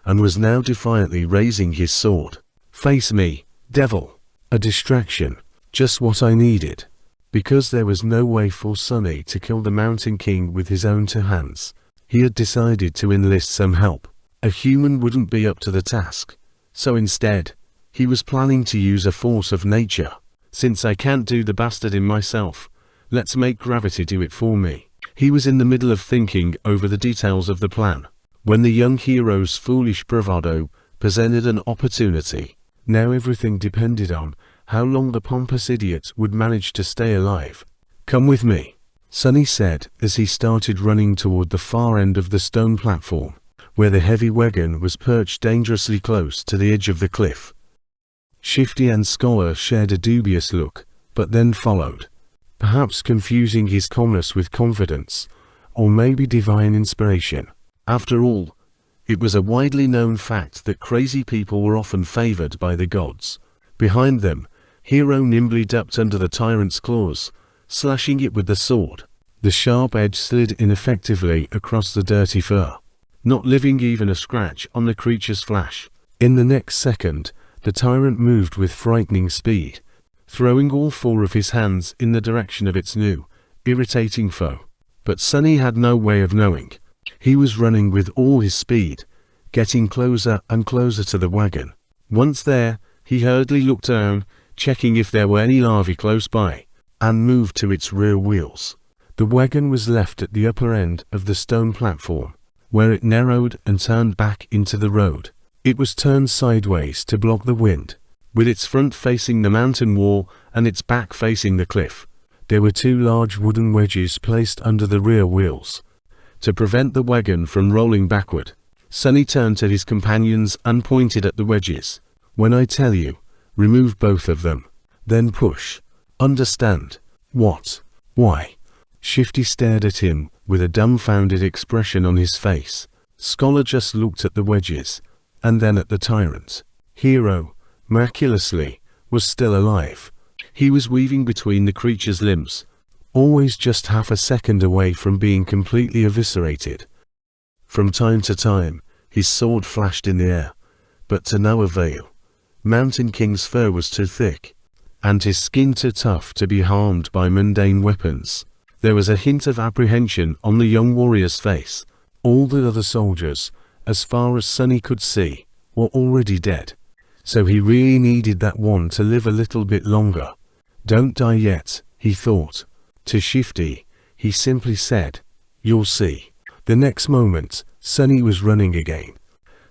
and was now defiantly raising his sword. Face me, Devil. A distraction. Just what I needed. Because there was no way for Sunny to kill the Mountain King with his own two hands, he had decided to enlist some help. A human wouldn't be up to the task. So instead, he was planning to use a force of nature. Since I can't do the bastard in myself, let's make gravity do it for me. He was in the middle of thinking over the details of the plan, when the young hero's foolish bravado presented an opportunity. Now everything depended on how long the pompous idiot would manage to stay alive. Come with me, Sunny said as he started running toward the far end of the stone platform, where the heavy wagon was perched dangerously close to the edge of the cliff. Shifty and Scholar shared a dubious look, but then followed, perhaps confusing his calmness with confidence, or maybe divine inspiration. After all, it was a widely known fact that crazy people were often favored by the gods. Behind them, Hero nimbly ducked under the tyrant's claws, slashing it with the sword. The sharp edge slid ineffectively across the dirty fur, not leaving even a scratch on the creature's flesh. In the next second, the tyrant moved with frightening speed, throwing all four of his hands in the direction of its new, irritating foe. But Sunny had no way of knowing. He was running with all his speed, getting closer and closer to the wagon. Once there, he hurriedly looked down, checking if there were any larvae close by, and moved to its rear wheels. The wagon was left at the upper end of the stone platform, where it narrowed and turned back into the road. It was turned sideways to block the wind, with its front facing the mountain wall and its back facing the cliff. There were two large wooden wedges placed under the rear wheels, to prevent the wagon from rolling backward. Sunny turned to his companions and pointed at the wedges. When I tell you, remove both of them, then push. Understand? What? Why? Shifty stared at him with a dumbfounded expression on his face. Scholar just looked at the wedges, and then at the tyrant. Hero, miraculously, was still alive. He was weaving between the creature's limbs, always just half a second away from being completely eviscerated. From time to time, his sword flashed in the air, but to no avail. Mountain King's fur was too thick, and his skin too tough to be harmed by mundane weapons. There was a hint of apprehension on the young warrior's face. All the other soldiers, as far as Sunny could see, were already dead, so he really needed that one to live a little bit longer. Don't die yet, he thought. To Shifty, he simply said, "You'll see." The next moment, Sunny was running again,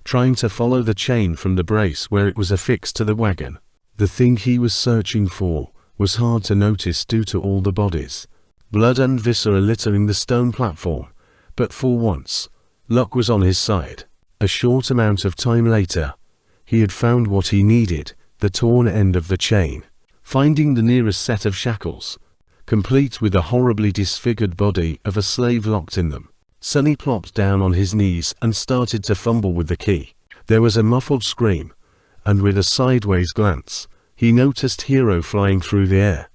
trying to follow the chain from the brace where it was affixed to the wagon. The thing he was searching for was hard to notice due to all the bodies, blood and viscera littering the stone platform, but for once, luck was on his side. A short amount of time later, he had found what he needed, the torn end of the chain. Finding the nearest set of shackles, complete with the horribly disfigured body of a slave locked in them, Sunny plopped down on his knees and started to fumble with the key. There was a muffled scream, and with a sideways glance, he noticed Hero flying through the air,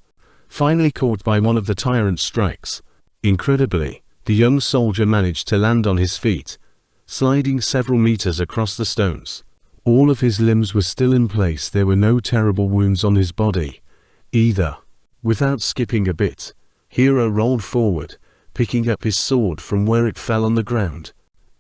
finally caught by one of the tyrant's strikes. Incredibly, the young soldier managed to land on his feet, sliding several meters across the stones. All of his limbs were still in place. There were no terrible wounds on his body, either. Without skipping a bit, Hero rolled forward, picking up his sword from where it fell on the ground,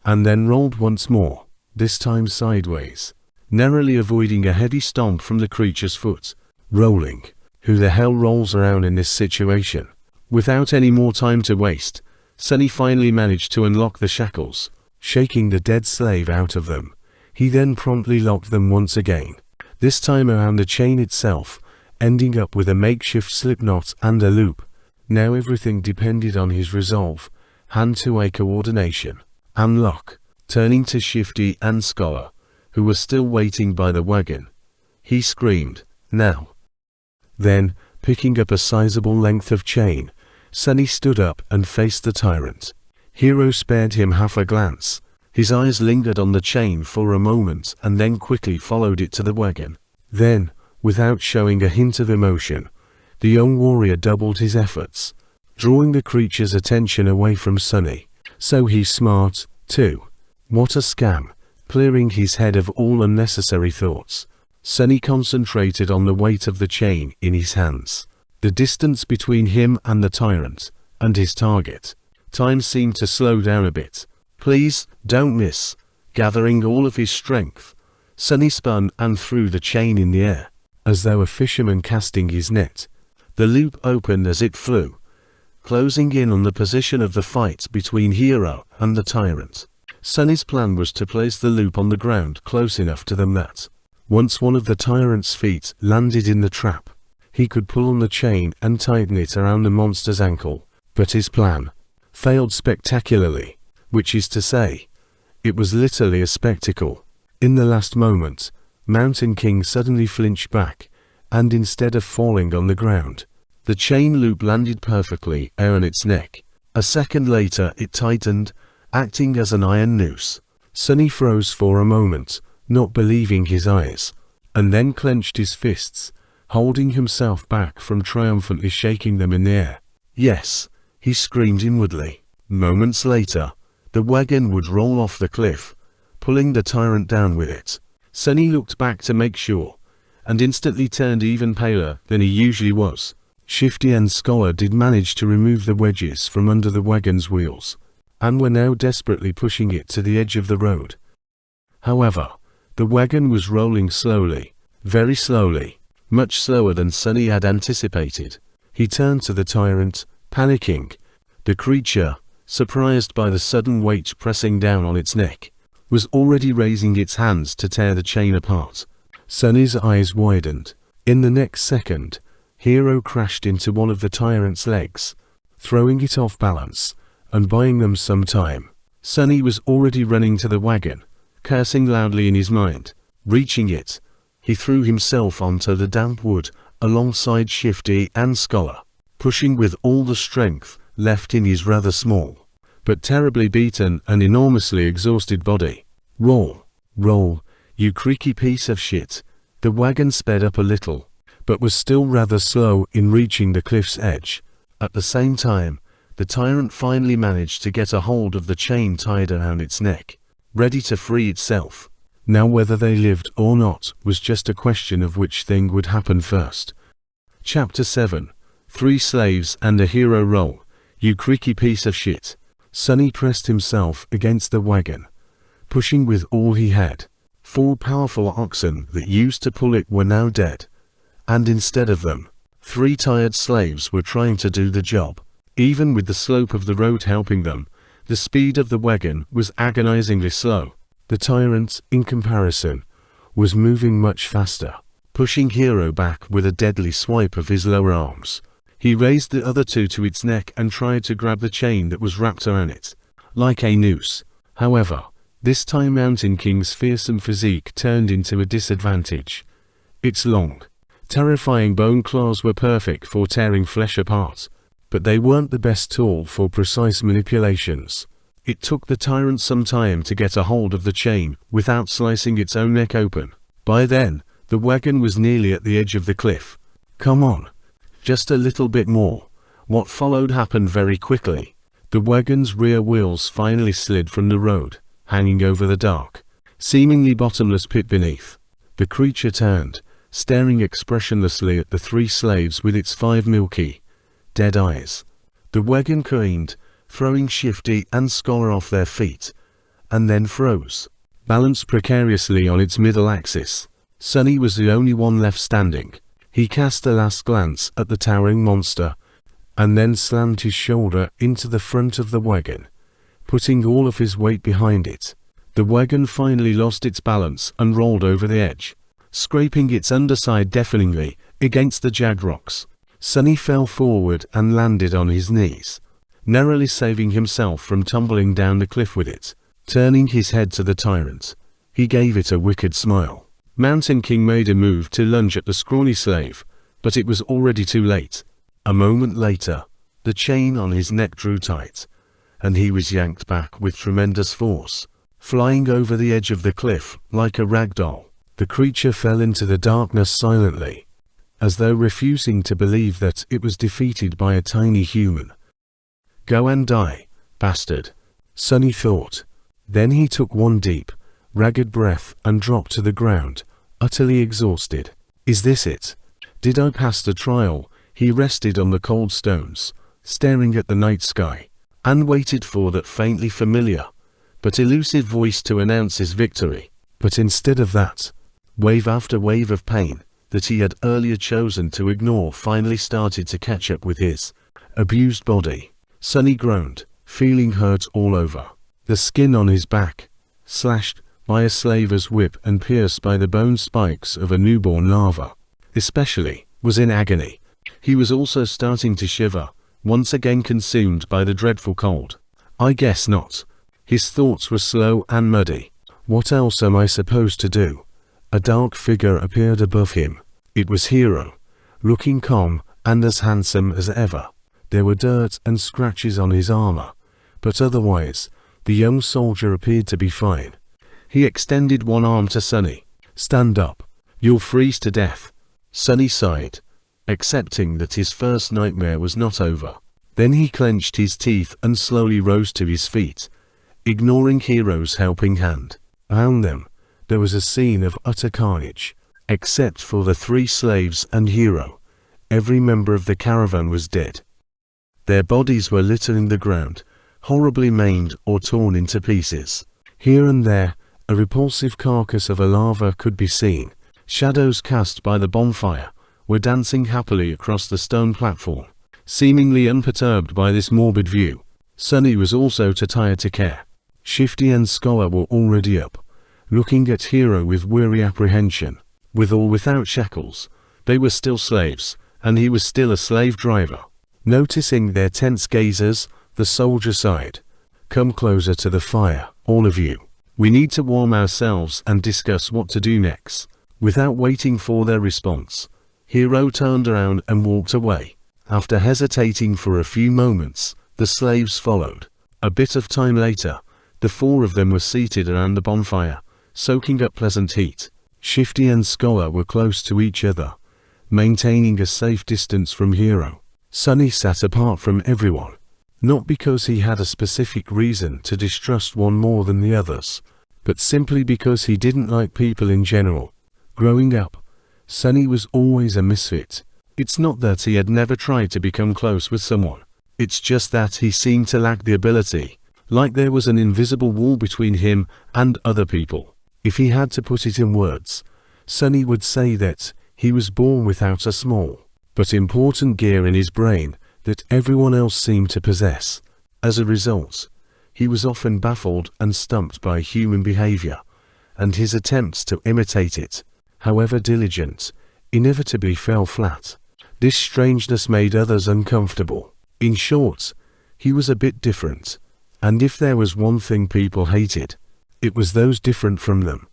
and then rolled once more, this time sideways, narrowly avoiding a heavy stomp from the creature's foot. Rolling. Who the hell rolls around in this situation? Without any more time to waste, Sunny finally managed to unlock the shackles, shaking the dead slave out of them. He then promptly locked them once again, this time around the chain itself, ending up with a makeshift slip knot and a loop. Now everything depended on his resolve, hand-to-eye coordination, and luck. Turning to Shifty and Scholar, who were still waiting by the wagon, he screamed, "Now!" Then, picking up a sizable length of chain, Sunny stood up and faced the tyrant. Hero spared him half a glance. His eyes lingered on the chain for a moment and then quickly followed it to the wagon. Then, without showing a hint of emotion, the young warrior doubled his efforts, drawing the creature's attention away from Sunny. So he's smart, too. What a scam, clearing his head of all unnecessary thoughts. Sunny concentrated on the weight of the chain in his hands, the distance between him and the tyrant, and his target. Time seemed to slow down a bit. Please, don't miss. Gathering all of his strength, Sunny spun and threw the chain in the air, as though a fisherman casting his net. The loop opened as it flew, closing in on the position of the fight between Hero and the tyrant. Sunny's plan was to place the loop on the ground close enough to them that, once one of the tyrant's feet landed in the trap, he could pull on the chain and tighten it around the monster's ankle. But his plan failed spectacularly, which is to say, it was literally a spectacle. In the last moment, Mountain King suddenly flinched back, and instead of falling on the ground, the chain loop landed perfectly on its neck. A second later it tightened, acting as an iron noose. Sunny froze for a moment, not believing his eyes, and then clenched his fists, holding himself back from triumphantly shaking them in the air. Yes, he screamed inwardly. Moments later, the wagon would roll off the cliff, pulling the tyrant down with it. Sunny looked back to make sure, and instantly turned even paler than he usually was. Shifty and Scholar did manage to remove the wedges from under the wagon's wheels, and were now desperately pushing it to the edge of the road. However, the wagon was rolling slowly, very slowly, much slower than Sunny had anticipated. He turned to the tyrant, panicking. The creature, surprised by the sudden weight pressing down on its neck, was already raising its hands to tear the chain apart. Sunny's eyes widened. In the next second, Hero crashed into one of the tyrant's legs, throwing it off balance, and buying them some time. Sunny was already running to the wagon, cursing loudly in his mind. Reaching it, he threw himself onto the damp wood alongside Shifty and Scholar, pushing with all the strength left in his rather small, but terribly beaten and enormously exhausted body. Roll, roll, you creaky piece of shit. The wagon sped up a little, but was still rather slow in reaching the cliff's edge. At the same time, the tyrant finally managed to get a hold of the chain tied around its neck, ready to free itself. Now whether they lived or not was just a question of which thing would happen first. Chapter 7. 3 slaves and a hero roll, you creaky piece of shit. Sunny pressed himself against the wagon, pushing with all he had. 4 powerful oxen that used to pull it were now dead, and instead of them, 3 tired slaves were trying to do the job. Even with the slope of the road helping them, the speed of the wagon was agonizingly slow. The tyrant, in comparison, was moving much faster, pushing Hero back with a deadly swipe of his lower arms. He raised the other 2 to its neck and tried to grab the chain that was wrapped around it, like a noose. However, this time Mountain King's fearsome physique turned into a disadvantage. Its long, terrifying bone claws were perfect for tearing flesh apart, but they weren't the best tool for precise manipulations. It took the tyrant some time to get a hold of the chain without slicing its own neck open. By then, the wagon was nearly at the edge of the cliff. Come on. Just a little bit more. What followed happened very quickly. The wagon's rear wheels finally slid from the road, hanging over the dark, seemingly bottomless pit beneath. The creature turned, staring expressionlessly at the 3 slaves with its 5 milky, dead eyes. The wagon careened, throwing Shifty and Scholar off their feet, and then froze, balanced precariously on its middle axis. Sunny was the only one left standing. He cast a last glance at the towering monster, and then slammed his shoulder into the front of the wagon, putting all of his weight behind it. The wagon finally lost its balance and rolled over the edge, scraping its underside deafeningly against the jagged rocks. Sunny fell forward and landed on his knees, narrowly saving himself from tumbling down the cliff with it. Turning his head to the tyrant, he gave it a wicked smile. Mountain King made a move to lunge at the scrawny slave, but it was already too late. A moment later, the chain on his neck drew tight, and he was yanked back with tremendous force, flying over the edge of the cliff like a rag doll. The creature fell into the darkness silently, as though refusing to believe that it was defeated by a tiny human. Go and die, bastard, Sunny thought. Then he took one deep, ragged breath and dropped to the ground, utterly exhausted. Is this it? Did I pass the trial? He rested on the cold stones, staring at the night sky, and waited for that faintly familiar, but elusive voice to announce his victory. But instead of that, wave after wave of pain that he had earlier chosen to ignore finally started to catch up with his abused body. Sonny groaned, feeling hurt all over. The skin on his back, slashed by a slaver's whip and pierced by the bone spikes of a newborn larva, especially, was in agony. He was also starting to shiver, once again consumed by the dreadful cold. I guess not. His thoughts were slow and muddy. What else am I supposed to do? A dark figure appeared above him. It was Hero, looking calm and as handsome as ever. There were dirt and scratches on his armor, but otherwise, the young soldier appeared to be fine. He extended one arm to Sonny. Stand up. You'll freeze to death. Sonny sighed, accepting that his first nightmare was not over. Then he clenched his teeth and slowly rose to his feet, ignoring Hero's helping hand. Around them, there was a scene of utter carnage. Except for the 3 slaves and Hero, every member of the caravan was dead. Their bodies were littering the ground, horribly maimed or torn into pieces. Here and there, a repulsive carcass of a larva could be seen. Shadows cast by the bonfire were dancing happily across the stone platform, seemingly unperturbed by this morbid view. Sonny was also too tired to care. Shifty and Scholar were already up, looking at Hero with weary apprehension. With or without shackles, they were still slaves, and he was still a slave driver. Noticing their tense gazes, the soldier sighed. Come closer to the fire, all of you. We need to warm ourselves and discuss what to do next. Without waiting for their response, Hero turned around and walked away. After hesitating for a few moments, the slaves followed. A bit of time later, the 4 of them were seated around the bonfire, soaking up pleasant heat. Shifty and Scholar were close to each other, maintaining a safe distance from Hero. Sonny sat apart from everyone, not because he had a specific reason to distrust one more than the others, but simply because he didn't like people in general. Growing up, Sonny was always a misfit. It's not that he had never tried to become close with someone, it's just that he seemed to lack the ability, like there was an invisible wall between him and other people. If he had to put it in words, Sonny would say that he was born without a small, but important gear in his brain that everyone else seemed to possess. As a result, he was often baffled and stumped by human behavior, and his attempts to imitate it, however diligent, inevitably fell flat. This strangeness made others uncomfortable. In short, he was a bit different, and if there was one thing people hated, it was those different from them.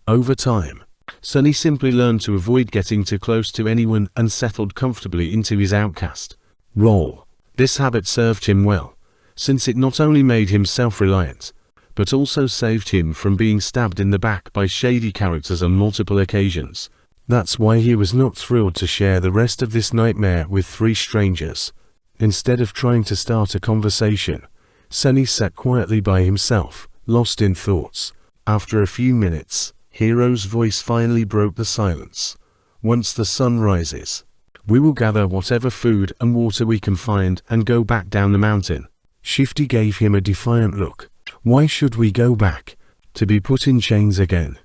Over time, Sonny simply learned to avoid getting too close to anyone and settled comfortably into his outcast role. This habit served him well, since it not only made him self-reliant, but also saved him from being stabbed in the back by shady characters on multiple occasions. That's why he was not thrilled to share the rest of this nightmare with 3 strangers. Instead of trying to start a conversation, Sonny sat quietly by himself, lost in thoughts. After a few minutes, Hero's voice finally broke the silence. Once the sun rises, we will gather whatever food and water we can find and go back down the mountain. Shifty gave him a defiant look. Why should we go back? To be put in chains again?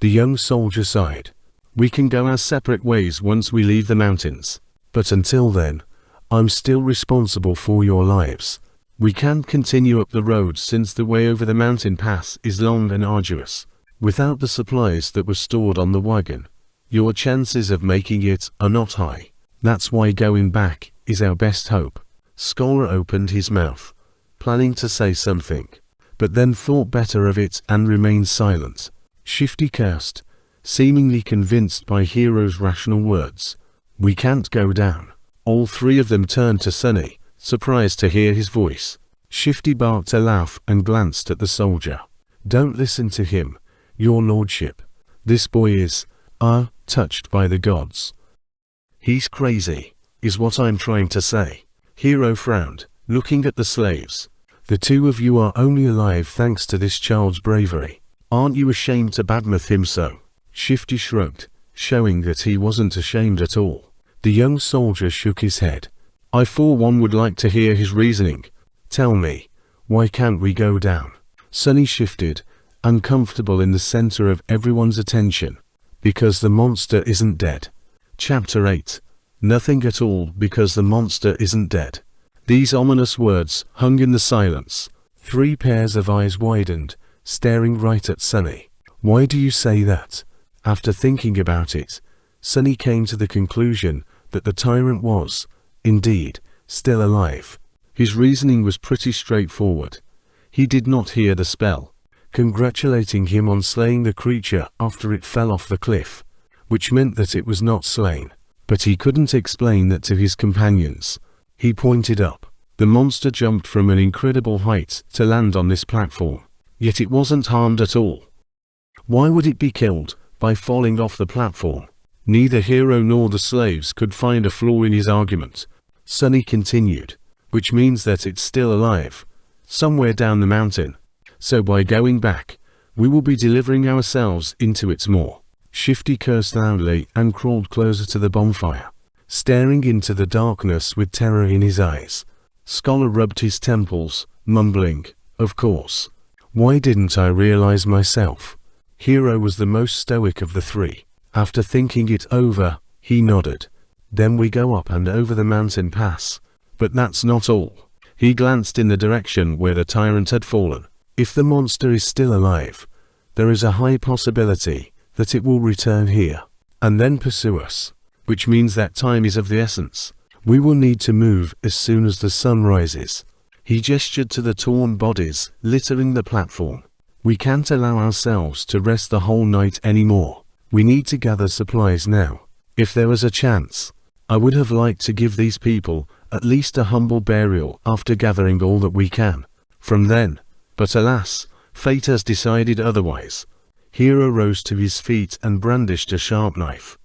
The young soldier sighed. We can go our separate ways once we leave the mountains. But until then, I'm still responsible for your lives. We can't continue up the road since the way over the mountain pass is long and arduous. Without the supplies that were stored on the wagon, your chances of making it are not high. That's why going back is our best hope. Scholar opened his mouth, planning to say something, but then thought better of it and remained silent. Shifty cursed, seemingly convinced by Hero's rational words. We can't go down. All 3 of them turned to Sonny, surprised to hear his voice. Shifty barked a laugh and glanced at the soldier. Don't listen to him, your lordship. This boy is, touched by the gods. He's crazy, is what I'm trying to say. Hero frowned, looking at the slaves. The 2 of you are only alive thanks to this child's bravery. Aren't you ashamed to badmouth him so? Shifty shrugged, showing that he wasn't ashamed at all. The young soldier shook his head. I for one would like to hear his reasoning. Tell me, why can't we go down? Sunny shifted, uncomfortable in the center of everyone's attention. Because the monster isn't dead. Chapter 8. Nothing at all because the monster isn't dead. These ominous words hung in the silence. 3 pairs of eyes widened, staring right at Sunny. Why do you say that? After thinking about it, Sunny came to the conclusion that the tyrant was, indeed, still alive. His reasoning was pretty straightforward. He did not hear the spell, congratulating him on slaying the creature after it fell off the cliff, which meant that it was not slain. But he couldn't explain that to his companions. He pointed up. The monster jumped from an incredible height to land on this platform. Yet it wasn't harmed at all. Why would it be killed by falling off the platform? Neither Hero nor the slaves could find a flaw in his argument. Sunny continued. Which means that it's still alive, somewhere down the mountain. So by going back, we will be delivering ourselves into its maw. Shifty cursed loudly and crawled closer to the bonfire, staring into the darkness with terror in his eyes. Scholar rubbed his temples, mumbling, of course. Why didn't I realize myself? Hero was the most stoic of the 3. After thinking it over, he nodded. Then we go up and over the mountain pass. But that's not all. He glanced in the direction where the tyrant had fallen. If the monster is still alive, there is a high possibility that it will return here, and then pursue us, which means that time is of the essence. We will need to move as soon as the sun rises. He gestured to the torn bodies littering the platform. We can't allow ourselves to rest the whole night anymore. We need to gather supplies now. If there was a chance, I would have liked to give these people at least a humble burial after gathering all that we can from then, but alas, fate has decided otherwise. Hero rose to his feet and brandished a sharp knife.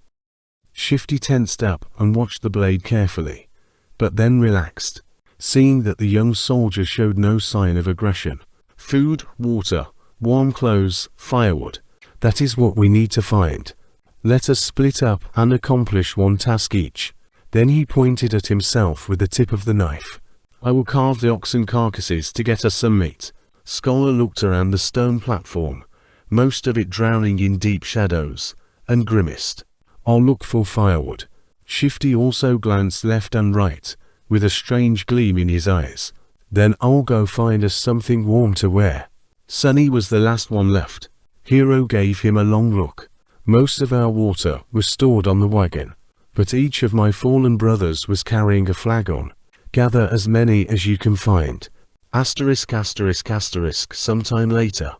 Shifty tensed up and watched the blade carefully, but then relaxed, seeing that the young soldier showed no sign of aggression. Food, water, warm clothes, firewood. That is what we need to find. Let us split up and accomplish one task each. Then he pointed at himself with the tip of the knife. I will carve the oxen carcasses to get us some meat. Scholar looked around the stone platform, most of it drowning in deep shadows, and grimaced. I'll look for firewood. Shifty also glanced left and right, with a strange gleam in his eyes. Then I'll go find us something warm to wear. Sunny was the last one left. Hero gave him a long look. Most of our water was stored on the wagon, but each of my fallen brothers was carrying a flagon. Gather as many as you can find. Asterisk asterisk asterisk sometime later.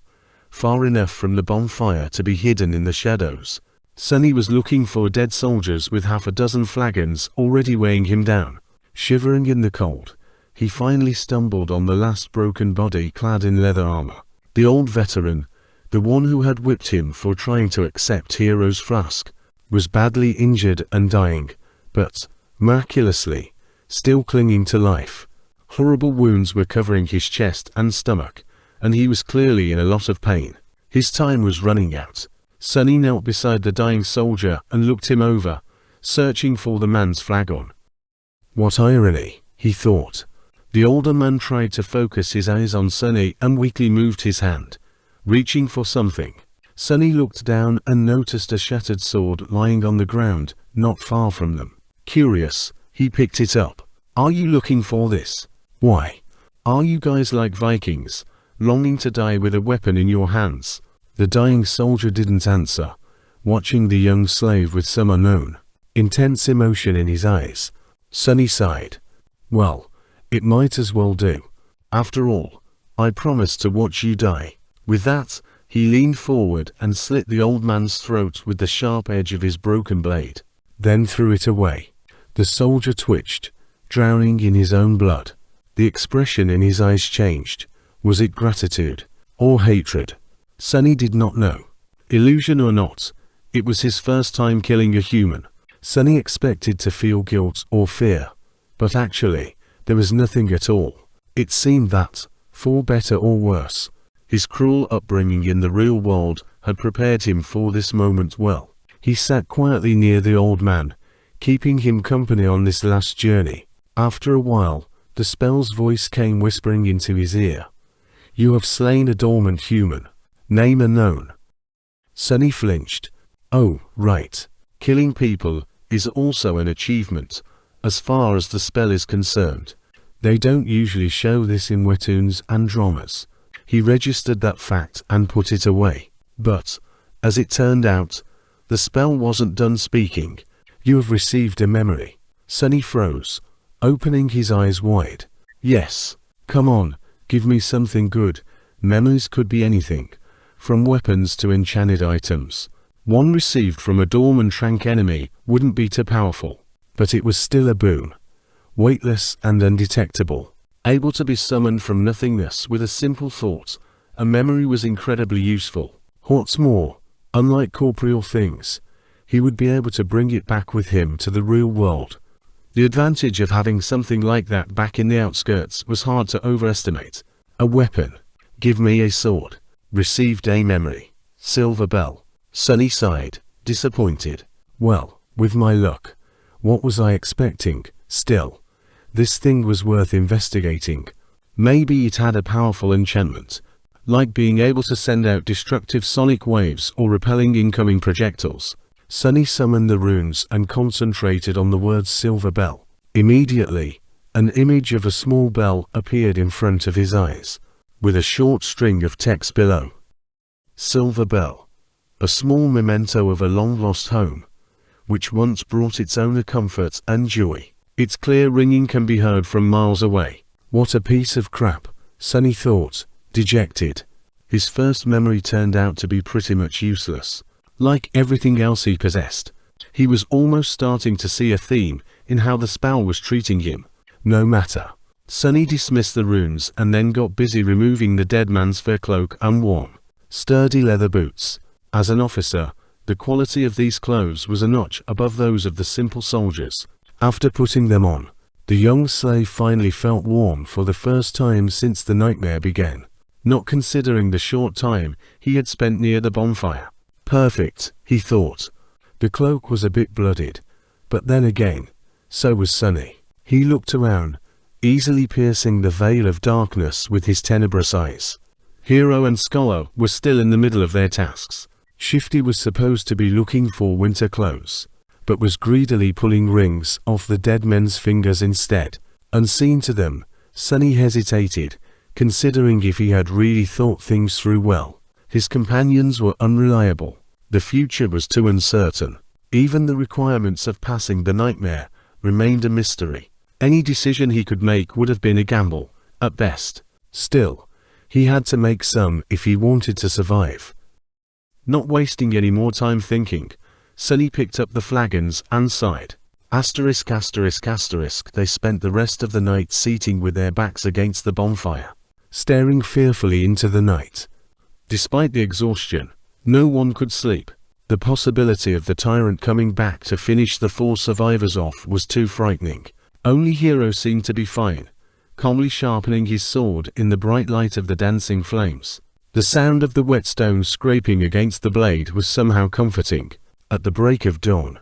Far enough from the bonfire to be hidden in the shadows. Sunny was looking for dead soldiers with half a dozen flagons already weighing him down. Shivering in the cold, he finally stumbled on the last broken body clad in leather armor. The old veteran, the one who had whipped him for trying to accept Hero's flask, was badly injured and dying, but, miraculously, still clinging to life. Horrible wounds were covering his chest and stomach, and he was clearly in a lot of pain. His time was running out. Sunny knelt beside the dying soldier and looked him over, searching for the man's flagon. What irony, he thought. The older man tried to focus his eyes on Sunny and weakly moved his hand, reaching for something. Sunny looked down and noticed a shattered sword lying on the ground, not far from them. Curious, he picked it up. Are you looking for this? Why? Are you guys like Vikings, longing to die with a weapon in your hands? The dying soldier didn't answer, watching the young slave with some unknown, intense emotion in his eyes. Sunny sighed. Well, it might as well do. After all, I promised to watch you die. With that, he leaned forward and slit the old man's throat with the sharp edge of his broken blade, then threw it away. The soldier twitched, drowning in his own blood. The expression in his eyes changed. Was it gratitude or hatred? Sunny did not know. Illusion or not, it was his first time killing a human. Sunny expected to feel guilt or fear, but actually, there was nothing at all. It seemed that, for better or worse, his cruel upbringing in the real world had prepared him for this moment well. He sat quietly near the old man, keeping him company on this last journey. After a while, the spell's voice came whispering into his ear. "You have slain a dormant human. Name unknown." Sunny flinched. "Oh, right. Killing people is also an achievement, as far as the spell is concerned. They don't usually show this in webtoons and dramas." He registered that fact and put it away. But, as it turned out, the spell wasn't done speaking. "You have received a memory." Sunny froze, opening his eyes wide. "Yes. Come on, give me something good." Memories could be anything, from weapons to enchanted items. One received from a dormant trank enemy wouldn't be too powerful, but it was still a boon. Weightless and undetectable, able to be summoned from nothingness with a simple thought, a memory was incredibly useful. What's more, unlike corporeal things, he would be able to bring it back with him to the real world. The advantage of having something like that back in the outskirts was hard to overestimate. A weapon. "Give me a sword." Received a memory. Silver bell. Sunny sighed, disappointed. Well, with my luck. What was I expecting? Still, this thing was worth investigating. Maybe it had a powerful enchantment, like being able to send out destructive sonic waves or repelling incoming projectiles. Sunny summoned the runes and concentrated on the words silver bell. Immediately, an image of a small bell appeared in front of his eyes, with a short string of text below. Silver bell. A small memento of a long-lost home, which once brought its owner comfort and joy. Its clear ringing can be heard from miles away. What a piece of crap, Sunny thought, dejected. His first memory turned out to be pretty much useless. Like everything else he possessed, he was almost starting to see a theme in how the spell was treating him. No matter. Sunny dismissed the runes and then got busy removing the dead man's fur cloak and warm, sturdy leather boots. As an officer, the quality of these clothes was a notch above those of the simple soldiers. After putting them on, the young slave finally felt warm for the first time since the nightmare began, not considering the short time he had spent near the bonfire. Perfect, he thought. The cloak was a bit bloodied, but then again, so was Sunny. He looked around, easily piercing the veil of darkness with his tenebrous eyes. Hero and Scholar were still in the middle of their tasks. Shifty was supposed to be looking for winter clothes, but was greedily pulling rings off the dead men's fingers instead. Unseen to them, Sunny hesitated, considering if he had really thought things through well. His companions were unreliable. The future was too uncertain. Even the requirements of passing the nightmare remained a mystery. Any decision he could make would have been a gamble, at best. Still, he had to make some if he wanted to survive. Not wasting any more time thinking, Sunny picked up the flagons and sighed. Asterisk asterisk asterisk. They spent the rest of the night seating with their backs against the bonfire, staring fearfully into the night. Despite the exhaustion, no one could sleep. The possibility of the tyrant coming back to finish the 4 survivors off was too frightening. Only Hero seemed to be fine, calmly sharpening his sword in the bright light of the dancing flames. The sound of the whetstone scraping against the blade was somehow comforting. At the break of dawn,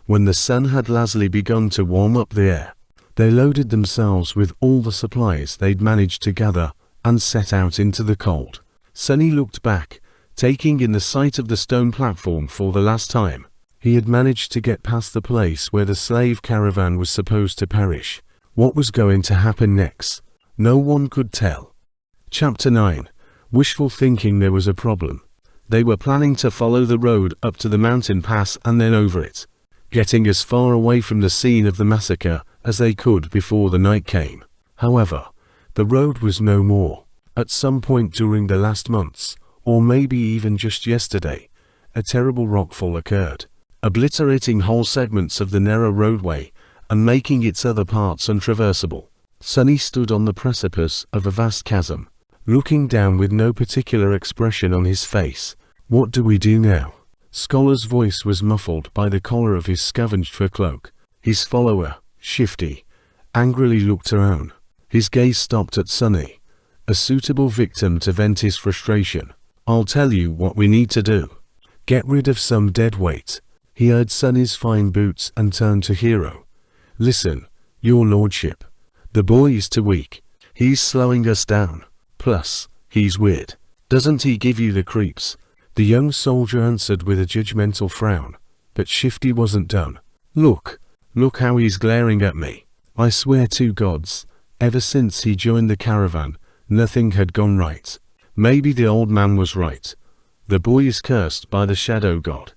when the sun had lazily begun to warm up the air, they loaded themselves with all the supplies they'd managed to gather and set out into the cold. Sunny looked back, taking in the sight of the stone platform for the last time. He had managed to get past the place where the slave caravan was supposed to perish. What was going to happen next? No one could tell. Chapter 9. Wishful thinking. There was a problem. They were planning to follow the road up to the mountain pass and then over it, getting as far away from the scene of the massacre as they could before the night came. However, the road was no more. At some point during the last months, or maybe even just yesterday, a terrible rockfall occurred, obliterating whole segments of the narrow roadway and making its other parts untraversable. Sunny stood on the precipice of a vast chasm, looking down with no particular expression on his face. What do we do now? Scholar's voice was muffled by the collar of his scavenged fur cloak. His follower, Shifty, angrily looked around. His gaze stopped at Sunny, a suitable victim to vent his frustration. I'll tell you what we need to do. Get rid of some dead weight. He heard Sonny's fine boots and turned to Hero. Listen, your lordship. The boy is too weak. He's slowing us down. Plus, he's weird. Doesn't he give you the creeps? The young soldier answered with a judgmental frown. But Shifty wasn't done. Look how he's glaring at me. I swear to gods, ever since he joined the caravan, nothing had gone right. Maybe the old man was right. The boy is cursed by the shadow god.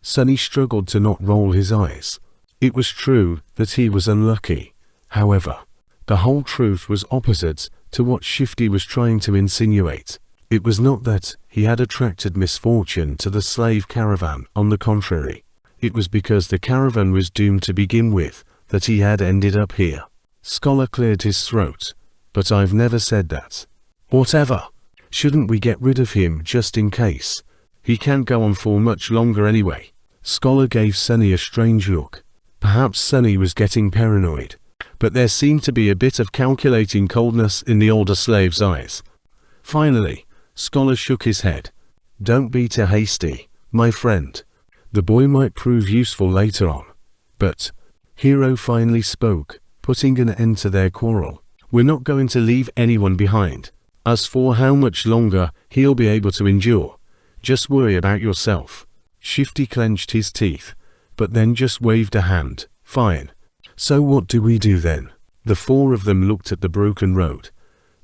Sonny struggled to not roll his eyes. It was true that he was unlucky. However, the whole truth was opposite to what Shifty was trying to insinuate. It was not that he had attracted misfortune to the slave caravan, on the contrary. It was because the caravan was doomed to begin with that he had ended up here. Scholar cleared his throat. But I've never said that. Whatever. Shouldn't we get rid of him just in case? He can't go on for much longer anyway. Scholar gave Sonny a strange look. Perhaps Sonny was getting paranoid. But there seemed to be a bit of calculating coldness in the older slave's eyes. Finally, Scholar shook his head. Don't be too hasty, my friend. The boy might prove useful later on. But Hero finally spoke, putting an end to their quarrel. We're not going to leave anyone behind. As for how much longer he'll be able to endure, just worry about yourself. Shifty clenched his teeth, but then just waved a hand. Fine. So what do we do then? The four of them looked at the broken road,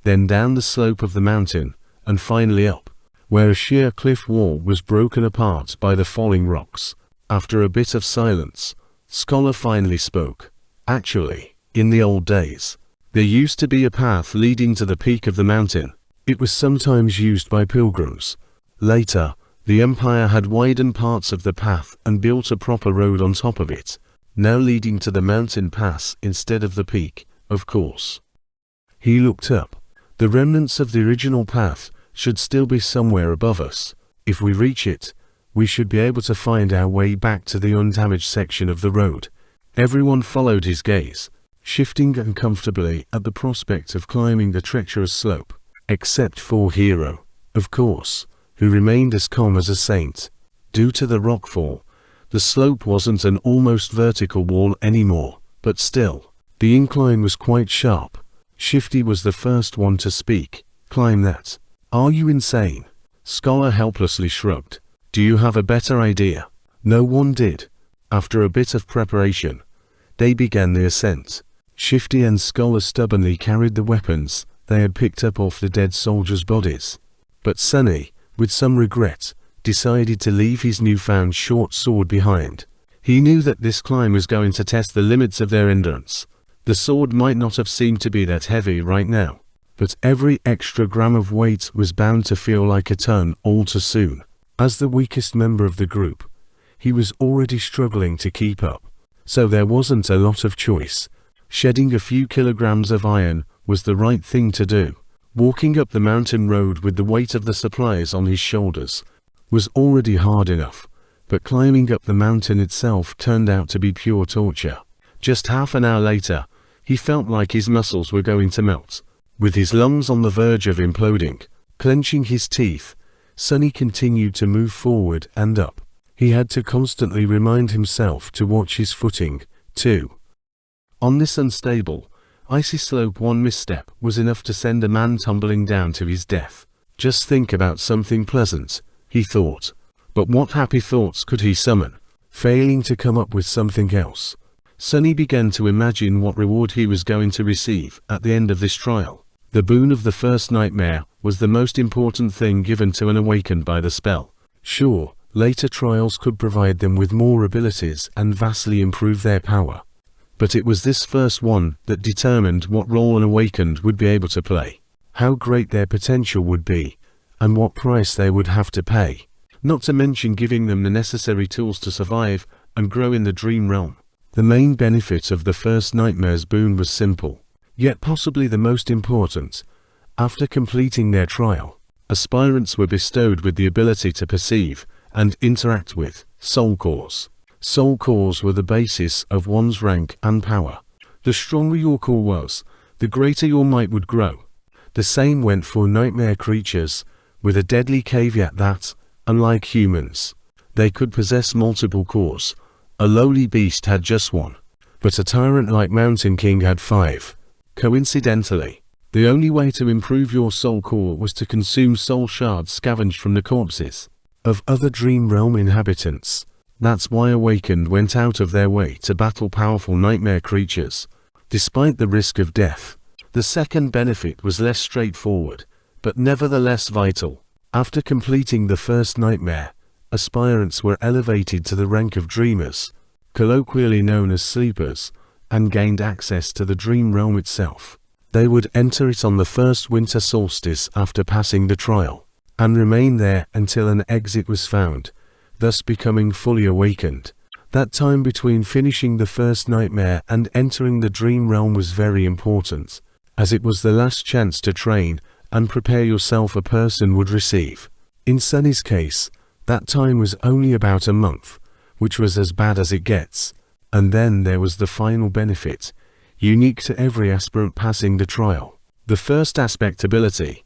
then down the slope of the mountain, and finally up, where a sheer cliff wall was broken apart by the falling rocks. After a bit of silence, Scholar finally spoke. Actually, in the old days, there used to be a path leading to the peak of the mountain. It was sometimes used by pilgrims. Later, the Empire had widened parts of the path and built a proper road on top of it, now leading to the mountain pass instead of the peak, of course. He looked up. The remnants of the original path should still be somewhere above us. If we reach it, we should be able to find our way back to the undamaged section of the road. Everyone followed his gaze, shifting uncomfortably at the prospect of climbing the treacherous slope, except for Hero, of course, who remained as calm as a saint. Due to the rockfall, the slope wasn't an almost vertical wall anymore, but still, the incline was quite sharp. Shifty was the first one to speak. Climb that. Are you insane? Scholar helplessly shrugged. Do you have a better idea? No one did. After a bit of preparation, they began the ascent. Shifty and Scholar stubbornly carried the weapons they had picked up off the dead soldiers' bodies. But Sonny, with some regret, decided to leave his newfound short sword behind. He knew that this climb was going to test the limits of their endurance. The sword might not have seemed to be that heavy right now, but every extra gram of weight was bound to feel like a ton all too soon. As the weakest member of the group, he was already struggling to keep up, so there wasn't a lot of choice. Shedding a few kilograms of iron was the right thing to do. Walking up the mountain road with the weight of the supplies on his shoulders was already hard enough, but climbing up the mountain itself turned out to be pure torture. Just half an hour later, he felt like his muscles were going to melt. With his lungs on the verge of imploding, clenching his teeth, Sonny continued to move forward and up. He had to constantly remind himself to watch his footing, too. On this unstable, icy slope, one misstep was enough to send a man tumbling down to his death. Just think about something pleasant, he thought. But what happy thoughts could he summon? Failing to come up with something else, Sonny began to imagine what reward he was going to receive at the end of this trial. The boon of the first nightmare was the most important thing given to an awakened by the spell. Sure, later trials could provide them with more abilities and vastly improve their power. But it was this first one that determined what role an awakened would be able to play, how great their potential would be, and what price they would have to pay. Not to mention giving them the necessary tools to survive and grow in the dream realm. The main benefit of the first nightmare's boon was simple, yet possibly the most important. After completing their trial, aspirants were bestowed with the ability to perceive and interact with soul cores. Soul cores were the basis of one's rank and power. The stronger your core was, the greater your might would grow. The same went for nightmare creatures, with a deadly caveat that, unlike humans, they could possess multiple cores. A lowly beast had just one, but a tyrant like Mountain King had 5. Coincidentally, the only way to improve your soul core was to consume soul shards scavenged from the corpses of other Dream Realm inhabitants. That's why Awakened went out of their way to battle powerful nightmare creatures, despite the risk of death. The second benefit was less straightforward, but nevertheless vital. After completing the first nightmare, aspirants were elevated to the rank of Dreamers, colloquially known as Sleepers, and gained access to the Dream Realm itself. They would enter it on the first winter solstice after passing the trial, and remain there until an exit was found, thus becoming fully awakened. That time between finishing the first nightmare and entering the Dream Realm was very important, as it was the last chance to train and prepare yourself a person would receive. In Sunny's case, that time was only about a month, which was as bad as it gets. And then there was the final benefit, unique to every aspirant passing the trial. The first aspect ability.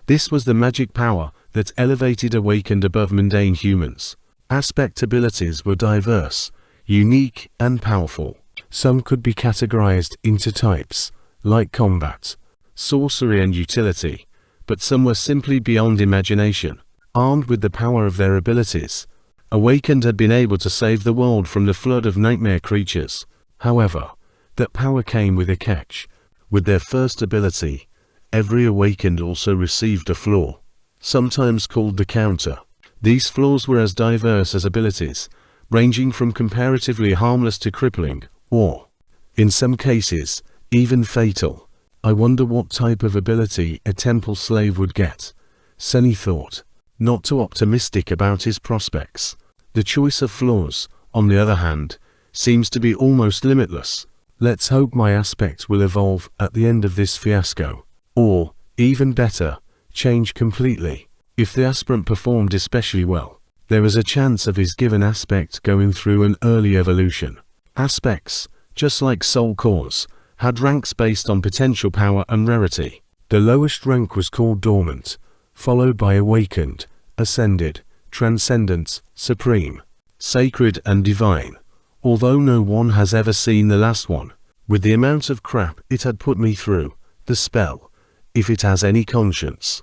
This was the magic power that elevated Awakened above mundane humans. Aspect abilities were diverse, unique, and powerful. Some could be categorized into types, like combat, sorcery and utility, but some were simply beyond imagination. Armed with the power of their abilities, Awakened had been able to save the world from the flood of nightmare creatures. However, that power came with a catch. With their first ability, every Awakened also received a flaw, sometimes called the counter. These flaws were as diverse as abilities, ranging from comparatively harmless to crippling, or, in some cases, even fatal. I wonder what type of ability a temple slave would get, Sunny thought, not too optimistic about his prospects. The choice of flaws, on the other hand, seems to be almost limitless. Let's hope my aspect will evolve at the end of this fiasco, or, even better, change completely. If the aspirant performed especially well, there was a chance of his given aspect going through an early evolution. Aspects, just like soul cores, had ranks based on potential power and rarity. The lowest rank was called Dormant, followed by Awakened, Ascended, Transcendent, Supreme, Sacred and Divine, although no one has ever seen the last one. With the amount of crap it had put me through, the spell, if it has any conscience,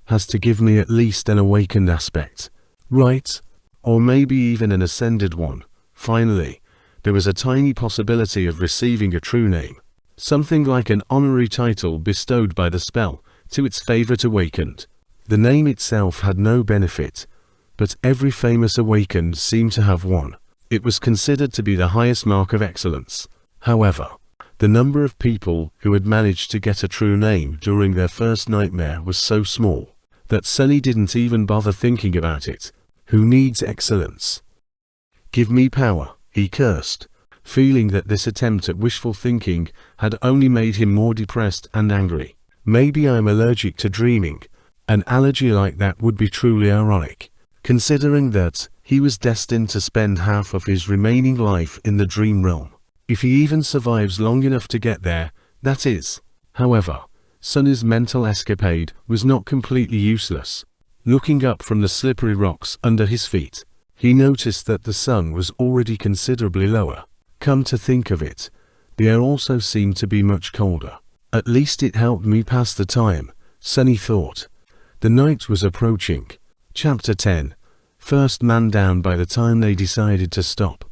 has to give me at least an Awakened aspect, right? Or maybe even an Ascended one. Finally, there was a tiny possibility of receiving a true name, something like an honorary title bestowed by the spell to its favorite Awakened. The name itself had no benefit, but every famous Awakened seemed to have one. It was considered to be the highest mark of excellence. However, the number of people who had managed to get a true name during their first nightmare was so small that Sunny didn't even bother thinking about it. Who needs excellence? Give me power, he cursed, feeling that this attempt at wishful thinking had only made him more depressed and angry. Maybe I'm allergic to dreaming. An allergy like that would be truly ironic, considering that he was destined to spend half of his remaining life in the Dream Realm. If he even survives long enough to get there, that is. However, Sunny's mental escapade was not completely useless. Looking up from the slippery rocks under his feet, he noticed that the sun was already considerably lower. Come to think of it, the air also seemed to be much colder. At least it helped me pass the time, Sunny thought. The night was approaching. Chapter 10. First man down. By the time they decided to stop,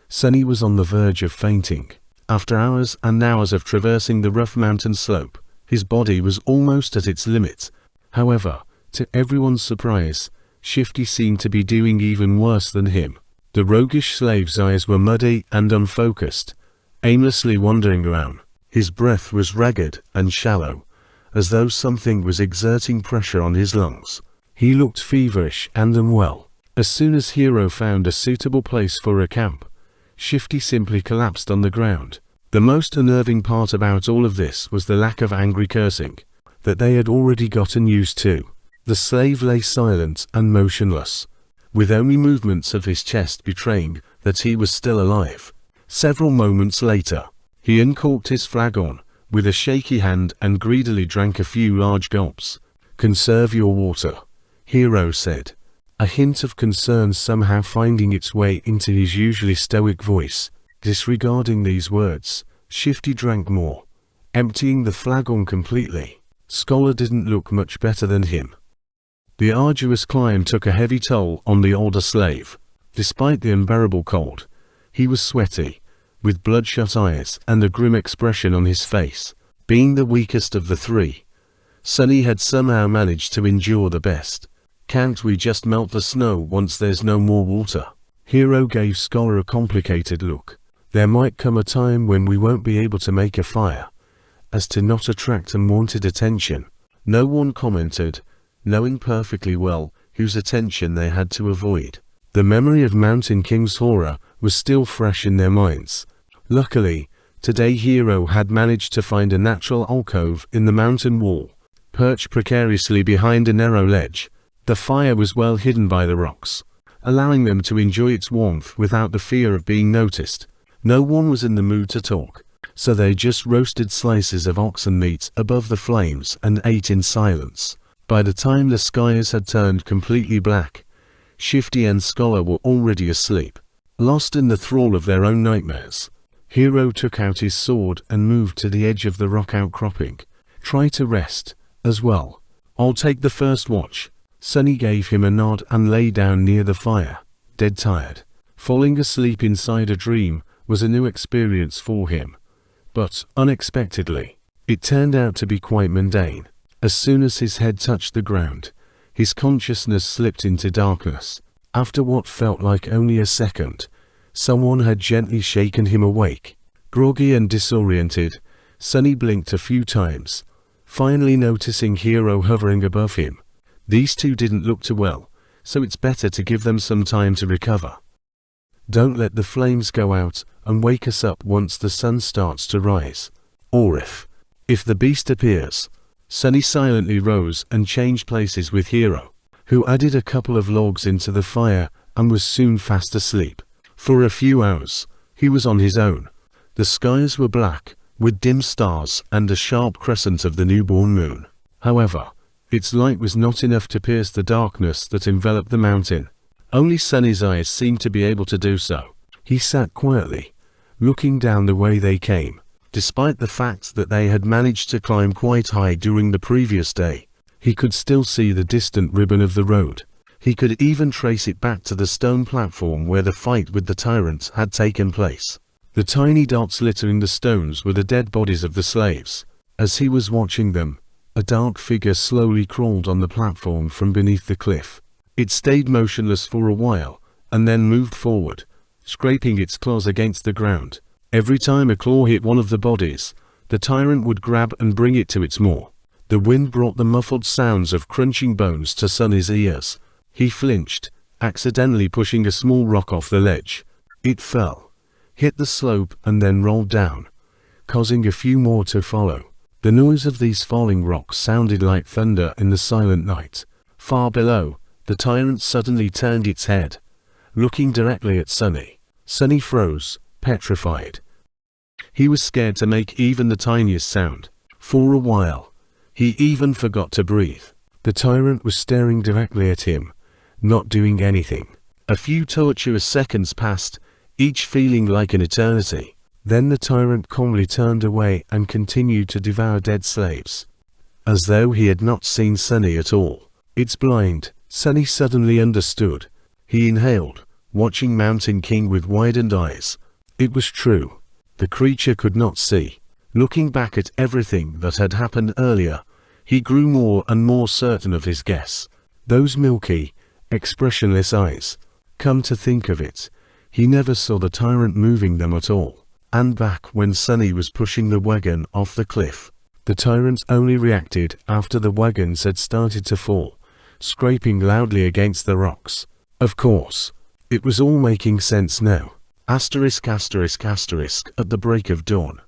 Sunny was on the verge of fainting. After hours and hours of traversing the rough mountain slope, his body was almost at its limit. However, to everyone's surprise, Shifty seemed to be doing even worse than him. The roguish slave's eyes were muddy and unfocused, aimlessly wandering around. His breath was ragged and shallow, as though something was exerting pressure on his lungs. He looked feverish and unwell. As soon as Hero found a suitable place for a camp, Shifty simply collapsed on the ground. The most unnerving part about all of this was the lack of angry cursing that they had already gotten used to. The slave lay silent and motionless, with only movements of his chest betraying that he was still alive. Several moments later, he uncorked his flagon with a shaky hand and greedily drank a few large gulps, "Conserve your water," Hero said, a hint of concern somehow finding its way into his usually stoic voice. Disregarding these words, Shifty drank more, emptying the flagon completely. Scholar didn't look much better than him. The arduous climb took a heavy toll on the older slave. Despite the unbearable cold, he was sweaty, with bloodshot eyes and a grim expression on his face. Being the weakest of the three, Sonny had somehow managed to endure the best. "Can't we just melt the snow once there's no more water?" Hero gave Scholar a complicated look. "There might come a time when we won't be able to make a fire, as to not attract unwanted attention." No one commented, knowing perfectly well whose attention they had to avoid. The memory of Mountain King's horror was still fresh in their minds. Luckily, today Hero had managed to find a natural alcove in the mountain wall, perched precariously behind a narrow ledge. The fire was well hidden by the rocks, allowing them to enjoy its warmth without the fear of being noticed. No one was in the mood to talk, so they just roasted slices of oxen meat above the flames and ate in silence. By the time the skies had turned completely black, Shifty and Scholar were already asleep, lost in the thrall of their own nightmares. Hero took out his sword and moved to the edge of the rock outcropping. "Try to rest, as well. I'll take the first watch." Sonny gave him a nod and lay down near the fire, dead tired. Falling asleep inside a dream was a new experience for him. But, unexpectedly, it turned out to be quite mundane. As soon as his head touched the ground, his consciousness slipped into darkness. After what felt like only a second, someone had gently shaken him awake. Groggy and disoriented, Sonny blinked a few times, finally noticing Hero hovering above him. These two didn't look too well, so it's better to give them some time to recover. "Don't let the flames go out and wake us up once the sun starts to rise. Or if the beast appears." Sonny silently rose and changed places with Hero, who added a couple of logs into the fire and was soon fast asleep. For a few hours, he was on his own. The skies were black, with dim stars and a sharp crescent of the newborn moon. However, its light was not enough to pierce the darkness that enveloped the mountain. Only Sonny's eyes seemed to be able to do so. He sat quietly, looking down the way they came. Despite the fact that they had managed to climb quite high during the previous day, he could still see the distant ribbon of the road. He could even trace it back to the stone platform where the fight with the tyrant had taken place. The tiny dots littering the stones were the dead bodies of the slaves. As he was watching them, a dark figure slowly crawled on the platform from beneath the cliff. It stayed motionless for a while, and then moved forward, scraping its claws against the ground. Every time a claw hit one of the bodies, the tyrant would grab and bring it to its maw. The wind brought the muffled sounds of crunching bones to Sonny's ears. He flinched, accidentally pushing a small rock off the ledge. It fell, hit the slope and then rolled down, causing a few more to follow. The noise of these falling rocks sounded like thunder in the silent night. Far below, the tyrant suddenly turned its head, looking directly at Sonny. Sonny froze, petrified. He was scared to make even the tiniest sound. For a while, he even forgot to breathe. The tyrant was staring directly at him, not doing anything. A few tortuous seconds passed, each feeling like an eternity. Then the tyrant calmly turned away and continued to devour dead slaves, as though he had not seen Sonny at all. "It's blind," Sonny suddenly understood. He inhaled, watching Mountain King with widened eyes. It was true. The creature could not see. Looking back at everything that had happened earlier, he grew more and more certain of his guess. Those milky, expressionless eyes. Come to think of it, he never saw the tyrant moving them at all. And back when Sonny was pushing the wagon off the cliff, the tyrant only reacted after the wagons had started to fall, scraping loudly against the rocks. Of course, it was all making sense now. Asterisk asterisk asterisk. At the break of dawn,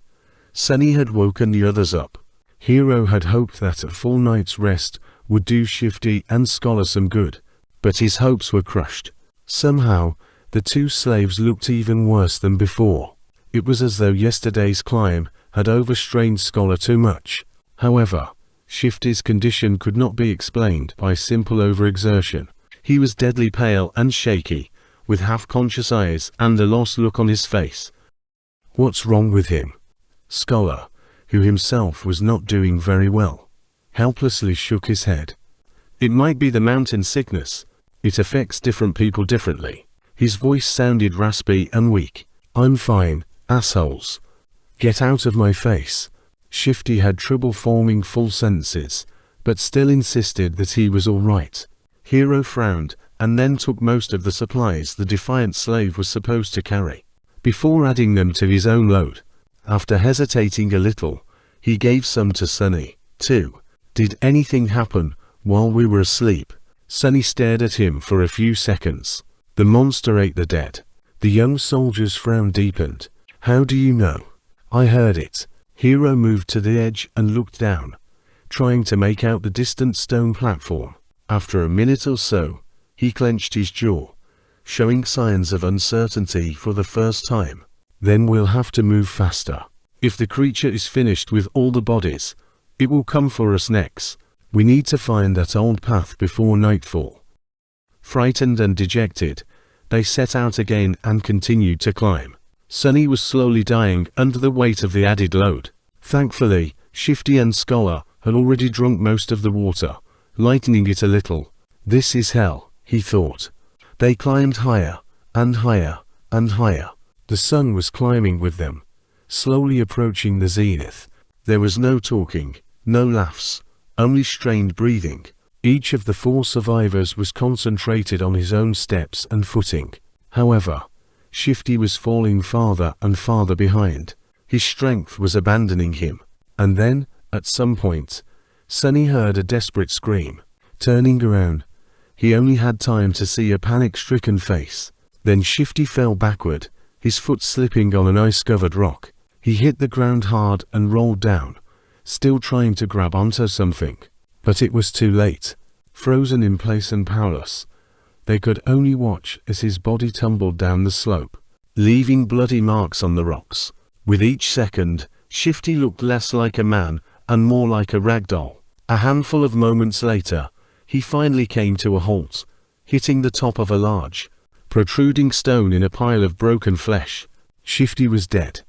Sonny had woken the others up. Hero had hoped that a full night's rest would do Shifty and Scholar some good, but his hopes were crushed. Somehow, the two slaves looked even worse than before. It was as though yesterday's climb had overstrained Scholar too much. However, Shifty's condition could not be explained by simple overexertion. He was deadly pale and shaky, with half-conscious eyes and a lost look on his face. "What's wrong with him?" Scholar, who himself was not doing very well, helplessly shook his head. "It might be the mountain sickness. It affects different people differently." His voice sounded raspy and weak. "I'm fine, assholes. Get out of my face." Shifty had trouble forming full sentences, but still insisted that he was all right. Hero frowned, and then took most of the supplies the defiant slave was supposed to carry, before adding them to his own load. After hesitating a little, he gave some to Sonny, too. "Did anything happen while we were asleep?" Sonny stared at him for a few seconds. "The monster ate the dead." The young soldier's frown deepened. "How do you know?" "I heard it." Hero moved to the edge and looked down, trying to make out the distant stone platform. After a minute or so, he clenched his jaw, showing signs of uncertainty for the first time. "Then we'll have to move faster. If the creature is finished with all the bodies, it will come for us next. We need to find that old path before nightfall." Frightened and dejected, they set out again and continued to climb. Sonny was slowly dying under the weight of the added load. Thankfully, Shifty and Scholar had already drunk most of the water, lightening it a little. "This is hell," he thought. They climbed higher, and higher, and higher. The sun was climbing with them, slowly approaching the zenith. There was no talking, no laughs, only strained breathing. Each of the 4 survivors was concentrated on his own steps and footing. However, Shifty was falling farther and farther behind. His strength was abandoning him. And then, at some point, Sonny heard a desperate scream. Turning around, he only had time to see a panic-stricken face. Then Shifty fell backward, his foot slipping on an ice-covered rock. He hit the ground hard and rolled down, still trying to grab onto something. But it was too late. Frozen in place and powerless, they could only watch as his body tumbled down the slope, leaving bloody marks on the rocks. With each second, Shifty looked less like a man and more like a rag doll. A handful of moments later, he finally came to a halt, hitting the top of a large, protruding stone in a pile of broken flesh. Shifty was dead.